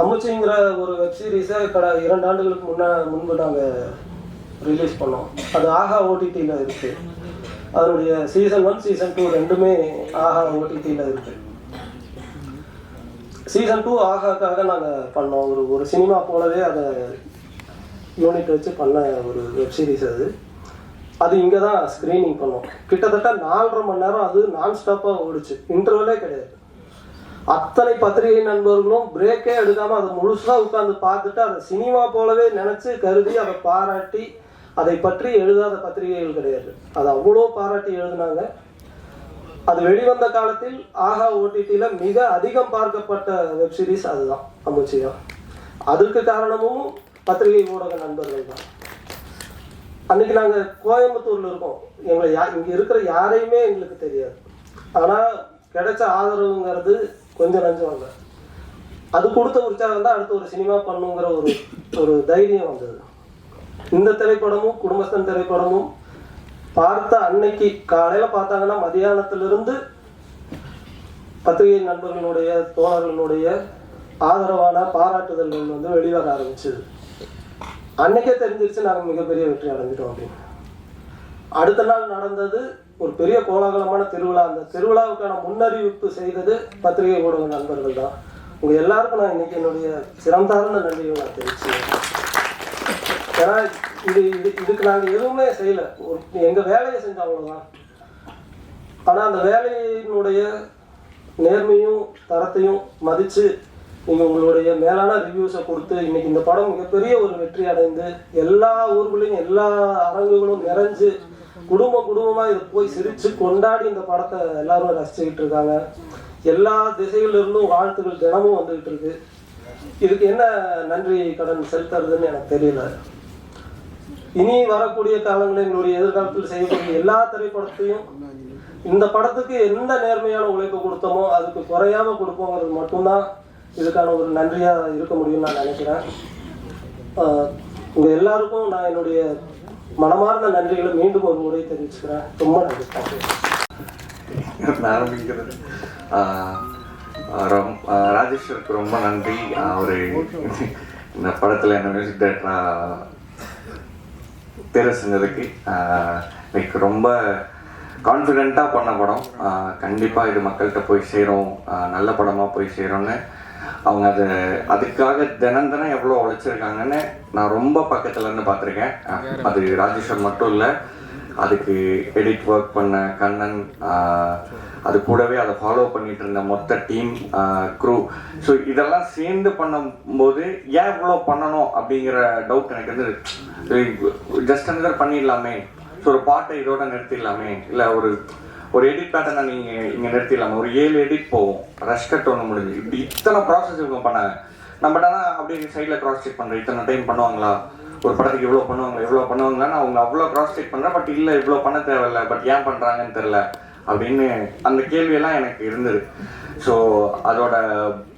அம்முச்சிங்கிற ஒரு வெப்சீரிஸை 2 ஆண்டுகளுக்கு முன்பு நாங்கள் ரிலீஸ் பண்ணோம். அது ஆஹா ஓடிடியில் இருக்குது. அதனுடைய சீசன் 1 சீசன் 2 ரெண்டுமே ஆஹா ஓடிடியில் இருக்குது. சீசன் 2 ஆஹாக்காக நாங்கள் பண்ணோம். ஒரு சினிமா போலவே அதை யூனிட் வச்சு பண்ண ஒரு வெப்சீரிஸ். அது இங்கே தான் ஸ்க்ரீனிங் பண்ணோம். கிட்டத்தட்ட 4.5 மணி நேரம் அது நான் ஸ்டாப்பாக ஓடிச்சு. இன்டர்வலே கிடையாது. அத்தனை பத்திரிகை நண்பர்களும் பிரேக்கே எடுக்காமல் அதை முழுசாக உட்காந்து பார்த்துட்டு அதை சினிமா போலவே நினச்சி கருதி அதை பாராட்டி, அதை பற்றி எழுதாத பத்திரிகைகள் கிடையாது. அது அவ்வளோ பாராட்டி எழுதினாங்க. அது வெளிவந்த காலத்தில் ஆஹா ஓடிடியில் மிக அதிகம் பார்க்கப்பட்ட வெப்சீரிஸ் அதுதான், அம்முச்சி தான். அதுக்கு காரணமும் பத்திரிகை ஊடக நண்பர்கள் தான். அன்னைக்கு நாங்கள் கோயம்புத்தூரில் இருக்கோம். எங்களை இங்கே இருக்கிற யாரையுமே எங்களுக்கு தெரியாது. ஆனால் கிடைச்ச ஆதரவுங்கிறது கொஞ்சம் நஞ்சம் இல்லை. அது கொடுத்த உற்சாகம் தான் அடுத்து ஒரு சினிமா பண்ணுங்கிற ஒரு தைரியம் வந்தது. இந்த திரைப்படமும் குடும்பஸ்தன் திரைப்படமும் பார்த்த அன்னைக்கு காலையில் பார்த்தாங்கன்னா மதியானத்திலிருந்து பத்திரிகை நண்பர்களுடைய தோழர்களுடைய ஆதரவான பாராட்டுதல்கள் வந்து வெளிவர ஆரம்பிச்சது. அன்னைக்கே தெரிஞ்சிருச்சு நாங்கள் மிகப்பெரிய வெற்றி அடைஞ்சிட்டோம் அப்படின்னு. அடுத்த நாள் நடந்தது ஒரு பெரிய கோலாகலமான திருவிழா. அந்த திருவிழாவுக்கான முன்னறிவிப்பு செய்தது பத்திரிகை ஊடக நண்பர்கள் தான். உங்கள் எல்லாருக்கும் நான் இன்னைக்கு என்னுடைய சிறந்தார்ந்த நன்றிகள் நான் தெரிவிச்சுக்கிறேன். ஏன்னா இதுக்கு நாங்கள் எதுவுமே செய்யலை. எங்கள் வேலையை செஞ்சோம், அவ்வளோதான். ஆனால் அந்த வேலையினுடைய நேர்மையும் தரத்தையும் மதித்து நீங்கள் உங்களுடைய மேலான ரிவ்யூஸை கொடுத்து இன்னைக்கு இந்த படம் மிகப்பெரிய ஒரு வெற்றி அடைந்து எல்லா ஊர்களையும் எல்லா அரங்குகளும் நிறைஞ்சு குடும்பமாக இதை போய் சிரித்து கொண்டாடி இந்த படத்தை எல்லாரும் ரசிச்சுக்கிட்டு இருக்காங்க. எல்லா திசைகளிலிருந்தும் வாழ்த்துக்கள் தினமும் வந்துகிட்டு இருக்கு. இதுக்கு என்ன நன்றி கடன் செலுத்துறதுன்னு எனக்கு தெரியல. இனி வரக்கூடிய காலங்களில் எங்களுடைய எதிர்காலத்தில் செய்யக்கூடிய எல்லா திரைப்படத்தையும் இந்த படத்துக்கு எந்த நேர்மையான உழைப்பு கொடுத்தோமோ அதுக்கு குறையாம கொடுப்போங்கிறது மட்டும்தான் இதுக்கான ஒரு நன்றியாக இருக்க முடியும்னு நான் நினைக்கிறேன். உங்கள் எல்லாருக்கும் நான் என்னுடைய மனமார்ந்த நன்றிகளை மீண்டும் ஒரு முறை தெரிவிச்சுக்கிறேன். ரொம்ப நன்றி. ஆரம்பிக்கிறது ராஜேஸ்வருக்கு ரொம்ப நன்றி. அவர் இந்த படத்தில் என்ன மியூசிக் டைரக்டராக தேர்வு செஞ்சதுக்கு லைக் ரொம்ப கான்ஃபிடெண்ட்டாக பண்ண படம். கண்டிப்பாக இது மக்கள்கிட்ட போய் சேரும், நல்ல படமாக போய் சேரும்னு அவங்க அதுக்காக தினம் எவ்வளோ உழைச்சிருக்காங்கன்னு நான் ரொம்ப பக்கத்துலேருந்து பார்த்துருக்கேன். அது ராஜேஸ்வர் மட்டும் இல்லை, அதுக்கு எடிட் ஒர்க் பண்ண கண்ணன், அது கூடவே அதை ஃபாலோ பண்ணிட்டு இருந்த மொத்த டீம் க்ரூ. ஸோ இதெல்லாம் சேர்ந்து பண்ணும்போது ஏன் இவ்வளோ பண்ணணும் அப்படிங்கிற டவுட் எனக்கு வந்து ஜஸ்ட் அந்தர் பண்ணிடலாமே, ஸோ ஒரு பாட்டை இதோட நிறுத்திடலாமே, இல்லை ஒரு எடிட் பேட்டர்னை நீங்கள் இங்கே நிறுத்திடலாமே, ஒரு 7 எடிட் போகும், ரஷ் கட் ஒன்று முடிஞ்சு, இப்படி இத்தனை ப்ராசஸ் இவங்க பண்ணாங்க. நம்ம ஆனால் அப்படியே சைடில் கிராஸ் செக் பண்ணுறேன், இத்தனை டைம் பண்ணுவாங்களா, ஒரு படத்துக்கு இவ்வளோ பண்ணுவாங்களான்னு அவங்க அவ்வளோ கிராஸ் செக் பண்ணுறேன். பட் இல்லை இவ்வளோ பண்ண தேவையில்லை, பட் ஏன் பண்ணுறாங்கன்னு தெரில அப்படின்னு அந்த கேள்வியெல்லாம் எனக்கு இருந்தது. ஸோ அதோட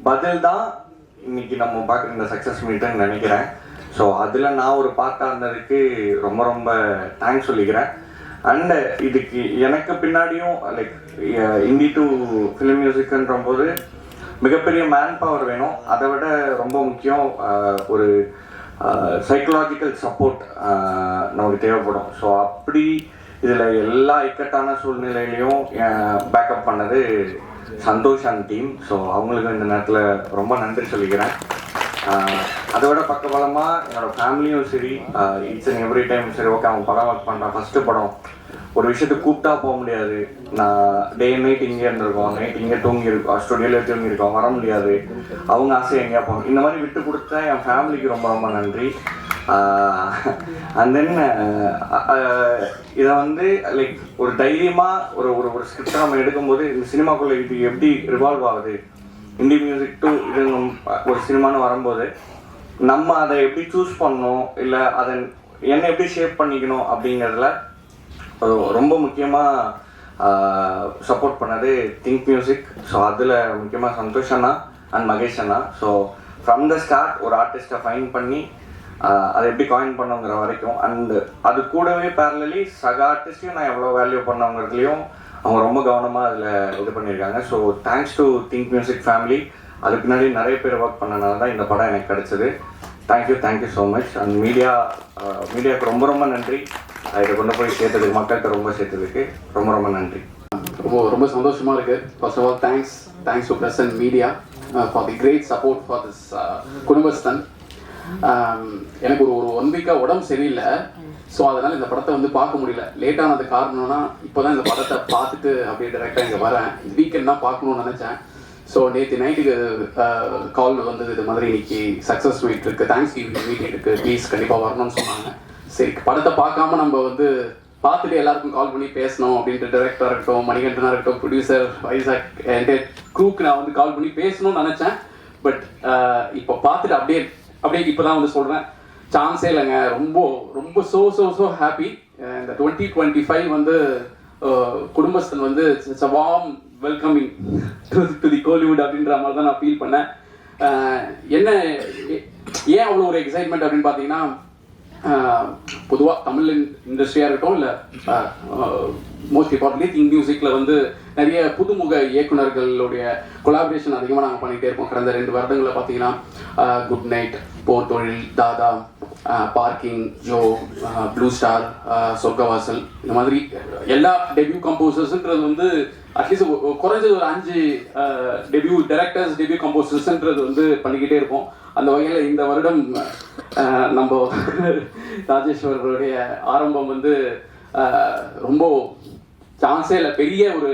பதில் தான் இன்னைக்கு நம்ம பார்க்குற இந்த சக்ஸஸ் மீட்டுன்னு நினைக்கிறேன். ஸோ அதில் நான் ஒரு பார்ட்டாக இருந்ததுக்கு ரொம்ப ரொம்ப தேங்க்ஸ் சொல்லிக்கிறேன். அண்ட் இதுக்கு எனக்கு பின்னாடியும் லைக் இண்டி டு ஃபிலிம் மியூசிக்ன்ற போது மிகப்பெரிய மேன் பவர் வேணும். அதை விட ரொம்ப முக்கியம் ஒரு சைக்கலாஜிக்கல் சப்போர்ட் நமக்கு தேவைப்படும். ஸோ அப்படி இதில் எல்லா இக்கட்டான சூழ்நிலையிலையும் பேக்கப் பண்ணது சந்தோஷ் அண்ட் டீம். ஸோ அவங்களுக்கு இந்த நேரத்தில் ரொம்ப நன்றி சொல்லிக்கிறேன். அதை விட பக்கபலமாக என்னோடய ஃபேமிலியும் சரி, ஈச் அண்ட் எவ்ரி டைம் சரி ஓகே அவங்க படம் ஒர்க் பண்ணுறேன், ஃபஸ்ட்டு படம் ஒரு விஷயத்துக்கு கூப்பிட்டா போக முடியாது, நான் டே நைட் இங்கே இருந்திருக்கோம், நைட் இங்கே தூங்கியிருக்கோம், ஸ்டுடியோவில் தூங்கியிருக்கோம், வர முடியாது, அவங்க ஆசை எங்கேயா போகணும், இந்த மாதிரி விட்டு கொடுத்த என் ஃபேமிலிக்கு ரொம்ப ரொம்ப நன்றி. அண்ட் தென் இதை வந்து லைக் ஒரு தைரியமாக ஒரு ஸ்கிரிப்டை நம்ம எடுக்கும்போது இந்த சினிமாக்குள்ளே இது எப்படி ரிவால்வ் ஆகுது, இண்டி மியூசிக் டு இது ஒரு சினிமான்னு வரும்போது நம்ம அதை எப்படி சூஸ் பண்ணணும், இல்லை அதை என்ன எப்படி ஷேப் பண்ணிக்கணும் அப்படிங்கிறதுல ரொம்ப முக்கியமாக சப்போர்ட் பண்ணது திங்க் மியூசிக். ஸோ அதில் முக்கியமாக சந்தோஷ் அண்ணா அண்ட் மகேஷ் அண்ணா. ஸோ ஃப்ரம் த ஸ்டார்ட் ஒரு ஆர்டிஸ்ட்டை ஃபைன் பண்ணி அதை எப்படி காயின் பண்ணுங்கிற வரைக்கும், அண்டு அது கூடவே பேரலி சக ஆர்டிஸ்டையும் நான் எவ்வளோ வேல்யூ பண்ணவங்கிறதுலையும் அவங்க ரொம்ப கவனமாக அதில் இது பண்ணியிருக்காங்க. So thanks to think music family. அதுக்கு முன்னாடி நிறைய பேர் ஒர்க் பண்ணனால தான் இந்த படம் எனக்கு கிடச்சிது. Thank you so much. அண்ட் மீடியாவுக்கு ரொம்ப ரொம்ப நன்றி. இதை கொண்டு போய் சேர்த்ததுக்கு, மக்கள்கிட்ட ரொம்ப சேர்த்ததுக்கு ரொம்ப ரொம்ப நன்றி. ரொம்ப சந்தோஷமாக இருக்குது. First of all thanks to press and media for the great support for this Kudumbasthan. எனக்கு ஒரு 1 வீக்காக உடம்பு சரியில்லை. ஸோ அதனால் இந்த படத்தை வந்து பார்க்க முடியல. லேட்டானது காரணம்னா இப்போ தான் இந்த படத்தை பார்த்துட்டு அப்படியே டேரெக்டாக இங்கே வரேன். இந்த வீக்கெண்ட் தான் பார்க்கணுன்னு நினச்சேன். ஸோ நேற்று நைட்டுக்கு கால் வந்தது, இது மாதிரி இன்னைக்கு சக்ஸஸ் மீட் இருக்குது, தேங்க்ஸ் கிவிங் மீட் இருக்குது, ப்ளீஸ் கண்டிப்பாக வரணும்னு சொன்னாங்க. சரி, படத்தை பார்க்காம நம்ம வந்து பார்த்துட்டு எல்லாருக்கும் கால் பண்ணி பேசணும் அப்படின்ட்டு டைரக்டராக இருக்கட்டும், மணிகண்டனாக இருக்கட்டும், ப்ரொடியூசர், வைசாக் என்டையர் க்ரூக்கு நான் வந்து கால் பண்ணி பேசணும்னு நினச்சேன். பட் இப்போ பார்த்துட்டு அப்படியே இப்போ தான் வந்து சொல்கிறேன், சான்ஸே இல்லைங்க. ரொம்ப ஸோ ஹாப்பி. இந்த 2025 வந்து குடும்பஸ்தன் வந்து it's a warm welcoming to the Kollywood அப்படின்ற மாதிரி தான் நான் ஃபீல் பண்ணேன். ஏன் அவ்வளோ ஒரு எக்ஸைட்மெண்ட் அப்படின்னு பார்த்தீங்கன்னா, பொதுவாக தமிழ் இண்டஸ்ட்ரியாக இருக்கட்டும், இல்லை மோஸ்ட் இம்பார்ட்டன்ட்லி திங்க் மியூசிக்கில் வந்து நிறைய புதுமுக இயக்குநர்களுடைய கொலாபரேஷன் அதிகமாக நாங்கள் பண்ணிகிட்டே இருப்போம். கடந்த 2 வருடங்களில் பார்த்தீங்கன்னா குட் நைட், போர் தொழில், தாதா, பார்க்கிங், ஜோ, ப்ளூ ஸ்டார், சொர்க்கவாசல், இந்த மாதிரி எல்லா டெபியூ கம்போசர்ஸ்ன்றது வந்து அட்லீஸ்ட் குறைஞ்சது ஒரு 5 டெபியூ டைரக்டர்ஸ், டெபியூ கம்போசர்ஸ்ன்றது வந்து பண்ணிக்கிட்டே இருப்போம். அந்த வகையில் இந்த வருடம் நம்ம ராஜேஸ்வரருடைய ஆரம்பம் வந்து ரொம்ப சான்ஸே இல்லை, பெரிய ஒரு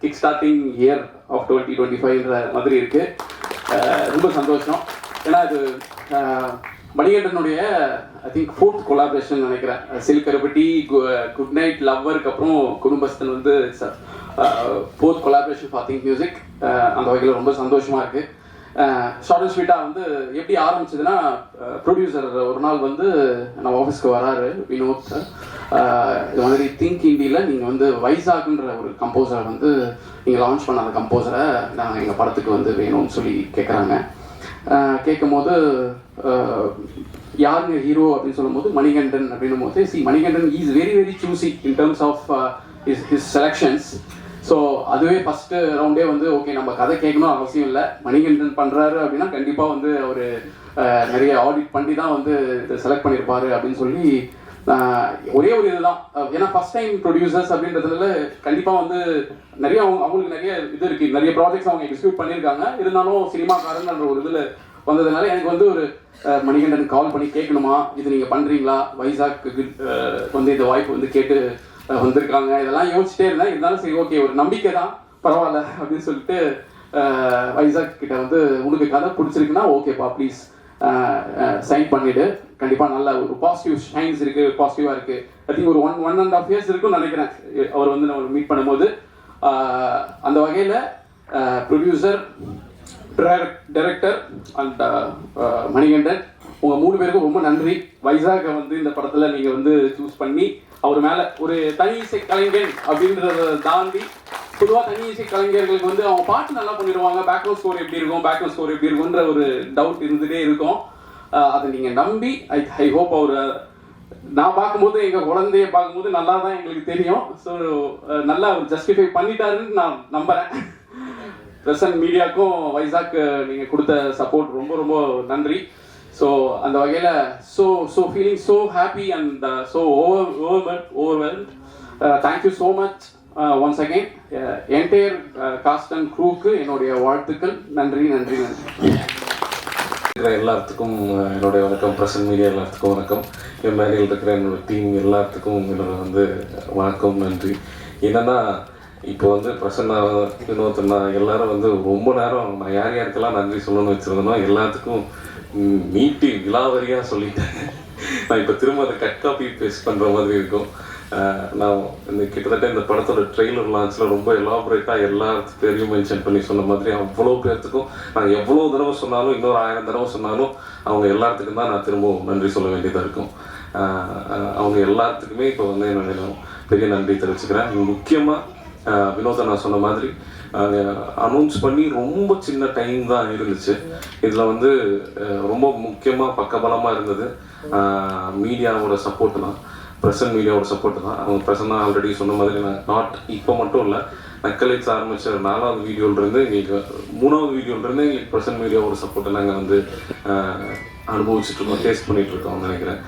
கிக் ஸ்டார்டிங் இயர் ஆஃப் 2025ன்ற மாதிரி இருக்குது. ரொம்ப சந்தோஷம். ஏன்னா இது மணிகண்டனுடைய ஐ திங்க் 4th கொலாபரேஷன் நினைக்கிறேன். சில்கரபட்டி, குட் நைட், லவ்வருக்கு அப்புறம் குடும்பஸ்தன் வந்து 4th collaboration for think music. அந்த வகையில் ரொம்ப சந்தோஷமாக இருக்குது. ஷார்ட் அண்ட் ஸ்வீட்டாக வந்து எப்படி ஆரம்பிச்சதுன்னா, ப்ரொடியூசர் ஒரு நாள் வந்து நம்ம ஆஃபீஸ்க்கு வராரு, வினோத் சார். இது மாதிரி திங்க் இண்டியில் நீங்கள் வந்து வைசாக்ன்ற ஒரு கம்போசரை வந்து நீங்கள் லான்ச் பண்ண அந்த கம்போசரை நாங்கள் எங்கள் படத்துக்கு வந்து வேணும்னு சொல்லி கேட்குறாங்க. கேட்கும் போது யாருங்க ஹீரோ அப்படின்னு சொல்லும்போது மணிகண்டன் அப்படின்னும் போது, Manikandan is very choosy in terms of his selections. So அதுவே ஃபஸ்ட்டு ரவுண்டே வந்து ஓகே, நம்ம கதை கேட்கணும் அவசியம் இல்லை, மணிகண்டன் பண்ணுறாரு அப்படின்னா கண்டிப்பாக வந்து அவர் நிறைய ஆடிட் பண்ணி தான் வந்து இதை செலக்ட் பண்ணியிருப்பாரு அப்படின்னு சொல்லி ஒரே ஒரு இதுதான். ஏன்னா ஃபஸ்ட் டைம் ப்ரொடியூசர்ஸ் அப்படின்றதுல கண்டிப்பாக வந்து நிறைய அவங்களுக்கு நிறைய இது இருக்குது, நிறைய ப்ராஜெக்ட்ஸ் அவங்க எக்ஸிக்யூட் பண்ணியிருக்காங்க. இருந்தாலும் சினிமாக்காரன்ற ஒரு இதில் வந்ததுனால எனக்கு வந்து ஒரு மணிகண்டன் கால் பண்ணி கேட்கணுமா, இது நீங்கள் பண்ணுறீங்களா, வைசாக்கு வந்து இந்த வாய்ப்பு வந்து கேட்டு வந்திருக்காங்க, இதெல்லாம் யோசிச்சுட்டே இருந்தேன். இருந்தாலும் சரி ஓகே, ஒரு நம்பிக்கை தான், பரவாயில்ல அப்படின்னு சொல்லிட்டு வைசாக் கிட்ட வந்து உனக்கு கதை பிடிச்சிருக்குன்னா ஓகேப்பா ப்ளீஸ் சைன் பண்ணிவிடு, கண்டிப்பாக நல்ல ஒரு பாசிட்டிவ் ஷைன்ஸ் இருக்குது, பாசிட்டிவாக இருக்குது. ஐ திங்க் ஒரு 1.5 years இருக்குன்னு நினைக்கிறேன் அவர் வந்து நம்ம மீட் பண்ணும்போது. அந்த வகையில் ப்ரொடியூசர், டைரக்டர் அண்ட் மணிகண்டன் உங்கள் 3 பேருக்கும் ரொம்ப நன்றி. வைசாக்கை வந்து இந்த படத்தில் நீங்கள் வந்து சூஸ் பண்ணி அவர் மேலே ஒரு தனி இசை கலைஞன் அப்படின்றத தாண்டி பொதுவாக தனி இசை கலைஞர்களுக்கு வந்து அவங்க பாட்டு நல்லா பண்ணிடுவாங்க, பேக்ரவுண்ட் ஸ்கோர் எப்படி இருக்குன்ற ஒரு டவுட் இருந்துகிட்டே இருக்கும். அதை நீங்கள் நம்பி ஐ ஹோப் அவர் நான் பார்க்கும்போது எங்கள் குழந்தைய பார்க்கும்போது நல்லா தான் எங்களுக்கு தெரியும். ஸோ நல்லா அவர் ஜஸ்டிஃபை பண்ணிட்டாருன்னு நான் நம்புகிறேன். பிரசன்ட் மீடியாவுக்கும் வைசாக் நீங்கள் கொடுத்த சப்போர்ட் ரொம்ப ரொம்ப நன்றி. ஸோ அந்த வகையில் so feeling so happy and so overwhelmed. Thank you so much once again. Entire cast and க்ரூக்கு என்னுடைய வாழ்த்துக்கள். நன்றி நன்றி நன்றி. எல்லாத்துக்கும் என்னுடைய வணக்கம். பிரசன்ட் மீடியா எல்லாத்துக்கும் வணக்கம். என் மேடையில் இருக்கிற என்னோடய டீம் எல்லாத்துக்கும் என்னோட வந்து வணக்கம், நன்றி. என்னென்னா இப்போ வந்து பிரசன்னா, வினோத்னா எல்லாரும் வந்து ரொம்ப நேரம் நான் யார் யாருக்கெல்லாம் நன்றி சொல்லணும்னு வச்சுருந்தேனோ எல்லாத்துக்கும் நீட்டி விலாவரியாக சொல்லிட்டேன். நான் இப்போ திரும்ப அதை கட் காப்பி பேஸ்ட் பண்ணுற மாதிரி இருக்கும். நான் இந்த கிட்டத்தட்ட இந்த படத்தோட ட்ரெய்லர் லான்ச்சில் ரொம்ப எலாபரேட்டாக எல்லா பேரையும் மென்ஷன் பண்ணி சொன்ன மாதிரி அவ்வளோ பேர்த்துக்கும் நான் எவ்வளோ தடவை சொன்னாலும், இன்னொரு 1000 தடவை சொன்னாலும் அவங்க எல்லாத்துக்கும் தான் நான் திரும்பவும் நன்றி சொல்ல வேண்டியதாக இருக்கும். அவங்க எல்லாத்துக்குமே இப்போ வந்து என்னுடைய பெரிய நன்றி தெரிவிச்சுக்கிறேன். முக்கியமாக வினோதா நான் சொன்ன மாதிரி அனௌன்ஸ் பண்ணி ரொம்ப சின்ன டைம் தான் இருந்துச்சு. இதில் வந்து ரொம்ப முக்கியமாக பக்கபலமாக இருந்தது மீடியாவோட சப்போர்ட்டு தான், பிரசன்ட் மீடியாவோட சப்போர்ட்டு தான். அவங்க பிரசன்னாக ஆல்ரெடி சொன்ன மாதிரி நான் இப்போ மட்டும் இல்லை, நக்கலைட்ஸ் ஆரம்பித்த 4வது வீடியோலேருந்து எங்களுக்கு 3வது வீடியோலேருந்து எங்களுக்கு பிரசன்ட் மீடியாவோட சப்போர்ட்டை நாங்கள் வந்து அனுபவிச்சுட்ருக்கோம், டேஸ்ட் பண்ணிகிட்ருக்கோம்னு நினைக்கிறேன்.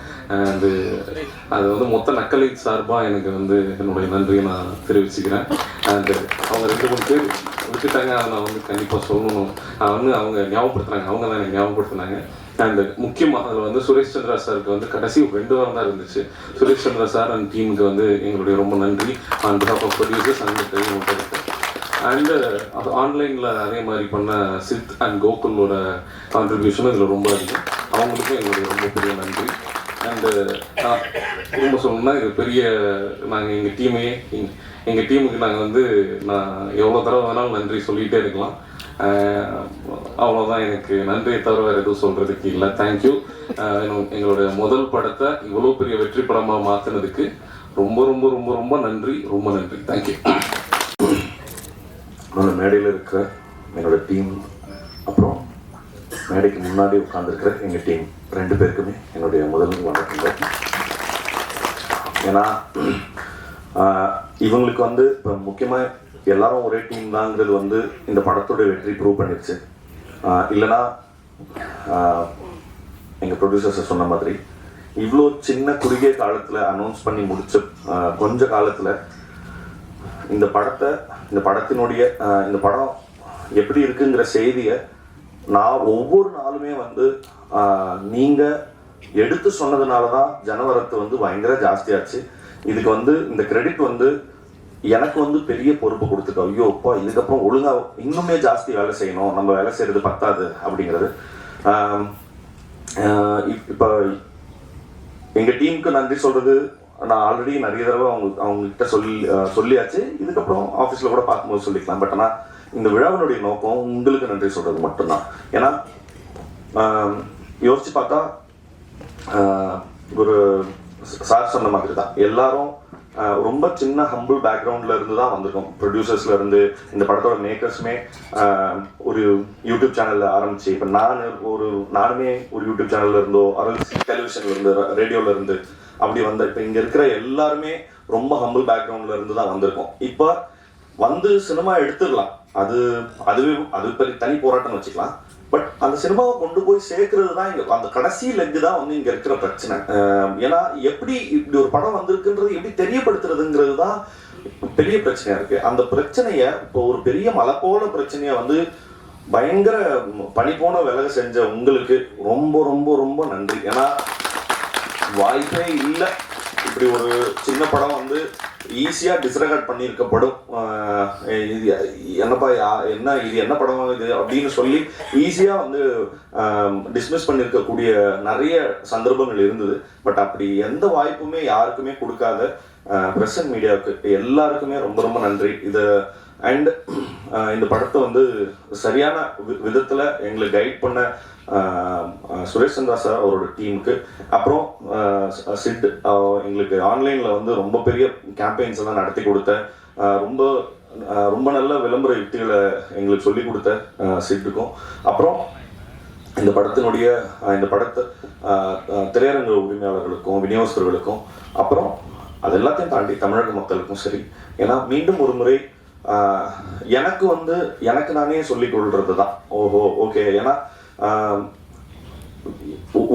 அது வந்து மொத்த நக்கலைட் சார்பாக எனக்கு வந்து என்னுடைய நன்றியை நான் தெரிவிச்சுக்கிறேன். அண்டு அவங்க 2-3 பேர் விட்டுட்டாங்க, அதை நான் வந்து கண்டிப்பாக சொல்லணும். அவங்க ஞாபகப்படுத்துனாங்க, அவங்க தான் எனக்கு ஞாபகப்படுத்தினாங்க. அண்டு முக்கியமாக அதில் வந்து சுரேஷ் சந்திரா சாருக்கு வந்து கடைசி 2 வாரம் தான் இருந்துச்சு. சுரேஷ் சந்திரா சார் அண்ட் டீமுக்கு வந்து எங்களுடைய ரொம்ப நன்றி. On behalf of producers and and அது ஆன்லைனில் அதே மாதிரி பண்ண சித் அண்ட் கோகுலோட கான்ட்ரிபியூஷனும் இதில் ரொம்ப அதிகம். அவங்களுக்கும் எங்களுடைய ரொம்ப பெரிய நன்றி. அண்டு நான் திரும்ப சொல்லணும்னா இது பெரிய நாங்கள் எங்கள் டீமுக்கு நாங்கள் வந்து நான் எவ்வளோ தடவை வேணாலும் நன்றி சொல்லிகிட்டே இருக்கலாம். அவ்வளோதான், எனக்கு நன்றியை தவிர வேறு எதுவும் சொல்கிறதுக்கு இல்லை. தேங்க்யூ. எங்களுடைய முதல் படத்தை இவ்வளோ பெரிய வெற்றி படமாக மாற்றினதுக்கு ரொம்ப ரொம்ப ரொம்ப ரொம்ப நன்றி, ரொம்ப நன்றி. தேங்க்யூ. என்னோட மேடையில் இருக்கிற என்னோட டீம், அப்புறம் மேடைக்கு முன்னாடி உட்காந்துருக்கிற எங்கள் டீம் 2 பேருக்குமே என்னுடைய முதல் வணக்கங்கள். ஏன்னா இவங்களுக்கு வந்து இப்போ முக்கியமாக எல்லாரும் ஒரே டீம் தாங்கிறது வந்து இந்த படத்தோட வெற்றி ப்ரூவ் பண்ணிடுச்சு. இல்லைன்னா எங்கள் ப்ரொடியூசர்ஸை சொன்ன மாதிரி இவ்வளோ சின்ன குறுகிய காலத்தில் அனௌன்ஸ் பண்ணி முடிச்ச கொஞ்ச காலத்தில் இந்த படத்தினுடைய இந்த படம் எப்படி இருக்குங்கிற செய்தியை நான் ஒவ்வொரு நாளுமே வந்து நீங்கள் எடுத்து சொன்னதுனால தான் ஜனவரத்து வந்து பயங்கர ஜாஸ்தியாச்சு. இதுக்கு வந்து இந்த கிரெடிட் வந்து எனக்கு வந்து பெரிய பொறுப்பு கொடுத்துருக்கு. ஐயோ அப்பா, இதுக்கப்புறம் ஒழுங்காக இன்னுமே ஜாஸ்தி வேலை செய்யணும், நம்ம வேலை செய்கிறது பத்தாது அப்படிங்கிறது. இப்போ எங்கள் டீமுக்கு நன்றி சொல்கிறது நான் ஆல்ரெடி நிறைய தடவை அவங்ககிட்ட சொல்லியாச்சு. இதுக்கப்புறம் ஆஃபீஸில் கூட பார்க்கும்போது சொல்லிக்கலாம். பட் ஆனால் இந்த விழாவினுடைய நோக்கம் உங்களுக்கு நன்றி சொல்கிறது மட்டும்தான். ஏன்னா யோசிச்சு பார்த்தா ஒரு சார் சொன்ன மாதிரி தான் எல்லாரும் ரொம்ப சின்ன ஹம்பிள் பேக்ரவுண்ட்ல இருந்து தான் வந்திருக்கோம். ப்ரொடியூசர்ஸ்ல இருந்து இந்த படத்தோட மேக்கர்ஸுமே ஒரு யூடியூப் சேனல்ல ஆரம்பிச்சு, இப்போ நானுமே ஒரு யூடியூப் சேனல்ல இருந்தோ, டெலிவிஷன்ல இருந்து, ரேடியோல இருந்து அப்படி வந்த இப்போ இங்க இருக்கிற எல்லாருமே ரொம்ப ஹம்பிள் பேக்ரவுண்ட்ல இருந்து தான் வந்திருக்கோம். இப்போ வந்து சினிமா எடுத்துடலாம், அது பெரிய தனி போராட்டம் வச்சுக்கலாம். பட் அந்த சினிமாவை கொண்டு போய் சேர்க்கறது தான் இங்க அந்த கடைசி லெக்கு தான் வந்து இங்க இருக்கிற பிரச்சனை. ஏன்னா எப்படி இப்படி ஒரு படம் வந்திருக்குன்றது எப்படி தெரியப்படுத்துறதுங்கிறது தான் பெரிய பிரச்சனையா இருக்கு. அந்த பிரச்சனைய இப்போ ஒரு பெரிய மலை போல பிரச்சனைய வந்து பயங்கர பனி போன விலக செஞ்ச உங்களுக்கு ரொம்ப ரொம்ப ரொம்ப நன்றி. ஏன்னா வாய்ப்பே இல்லை இப்படி இப்படி ஒரு சின்ன படம் வந்து ஈஸியாக டிஸ்ரெகார்ட் பண்ணியிருக்கப்படும். இது என்னப்பா என்ன இது என்ன படம் இது அப்படின்னு சொல்லி ஈஸியாக வந்து டிஸ்மிஸ் பண்ணியிருக்கக்கூடிய நிறைய சந்தர்ப்பங்கள் இருந்தது. பட் அப்படி எந்த வாய்ப்புமே யாருக்குமே கொடுக்காத பிரஸ் அண்ட் மீடியாவுக்கு எல்லாருக்குமே ரொம்ப ரொம்ப நன்றி. இதை அண்ட் இந்த படத்தை வந்து சரியான விதத்தில் எங்களுக்கு கைட் பண்ண சுரேஷ் சந்திரா சார் அவரோட டீமுக்கு, அப்புறம் சிட் எங்களுக்கு ஆன்லைனில் வந்து ரொம்ப பெரிய கேம்பெயின்ஸ் எல்லாம் நடத்தி கொடுத்த ரொம்ப ரொம்ப நல்ல விளம்பர யுக்திகளை எங்களுக்கு சொல்லி கொடுத்த சிட்டுக்கும், அப்புறம் இந்த படத்தை திரையரங்கு உரிமையாளர்களுக்கும் விநியோகஸ்தர்களுக்கும், அப்புறம் அது எல்லாத்தையும் தாண்டி தமிழக மக்களுக்கும் சரி. ஏன்னா மீண்டும் ஒரு முறை எனக்கு நானே சொல்லிக் கொள்றது தான் ஓஹோ ஓகே. ஏன்னா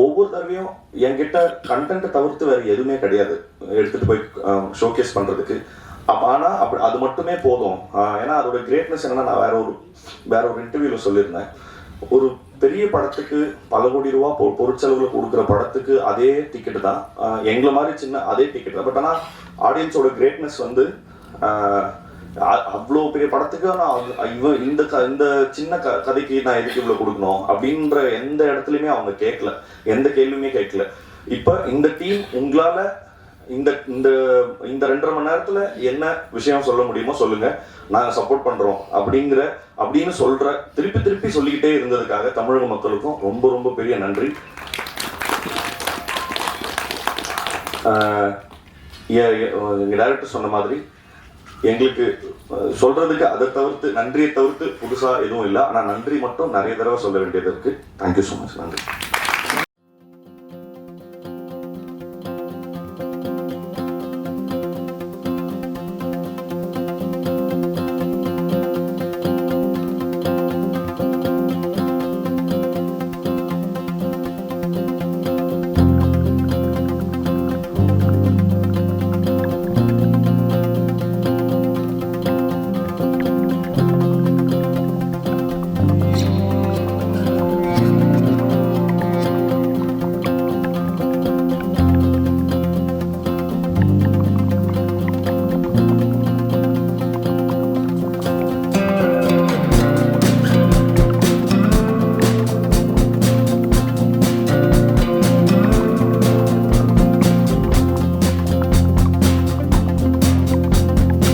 ஒவ்வொரு தடவையும் என்கிட்ட கண்டென்ட்டை தவிர்த்து வேற எதுவுமே கிடையாது எடுத்துட்டு போய் ஷோகேஸ் பண்றதுக்கு. ஆனா அது மட்டுமே போதும். ஏன்னா அதோட கிரேட்னஸ் என்னன்னா, நான் வேற ஒரு இன்டர்வியூல சொல்லியிருந்தேன், ஒரு பெரிய படத்துக்கு பல கோடி ரூபா பொருட்செலவுல கொடுக்குற படத்துக்கு அதே டிக்கெட் தான், எங்களை மாதிரி சின்ன அதே டிக்கெட் தான். பட் ஆனால் ஆடியன்ஸோட கிரேட்னஸ் வந்து அவ்வளோ பெரிய படத்துக்கு நான் இந்த சின்ன கதைக்கு நான் எதுக்கு இவ்வளோ கொடுக்கணும் அப்படின்ற எந்த இடத்துலையுமே அவங்க கேட்கல, எந்த கேள்வியுமே கேட்கல. இப்போ இந்த டீம் உங்களால இந்த இந்த இந்த 2.5 மணி நேரத்துல என்ன விஷயம் சொல்ல முடியுமோ சொல்லுங்க, நாங்க சப்போர்ட் பண்றோம் அப்படின்னு திருப்பி சொல்லிக்கிட்டே இருந்ததுக்காக தமிழக மக்களுக்கும் ரொம்ப ரொம்ப பெரிய நன்றி. எங்க டைரக்டர் சொன்ன மாதிரி எங்களுக்கு சொல்றதுக்கு அதை தவிர்த்து நன்றியை தவிர்த்து புதுசா எதுவும் இல்லை. ஆனா நன்றி மட்டும் நிறைய தடவை சொல்ல வேண்டியது இருக்கு. Thank you so much. நன்றி.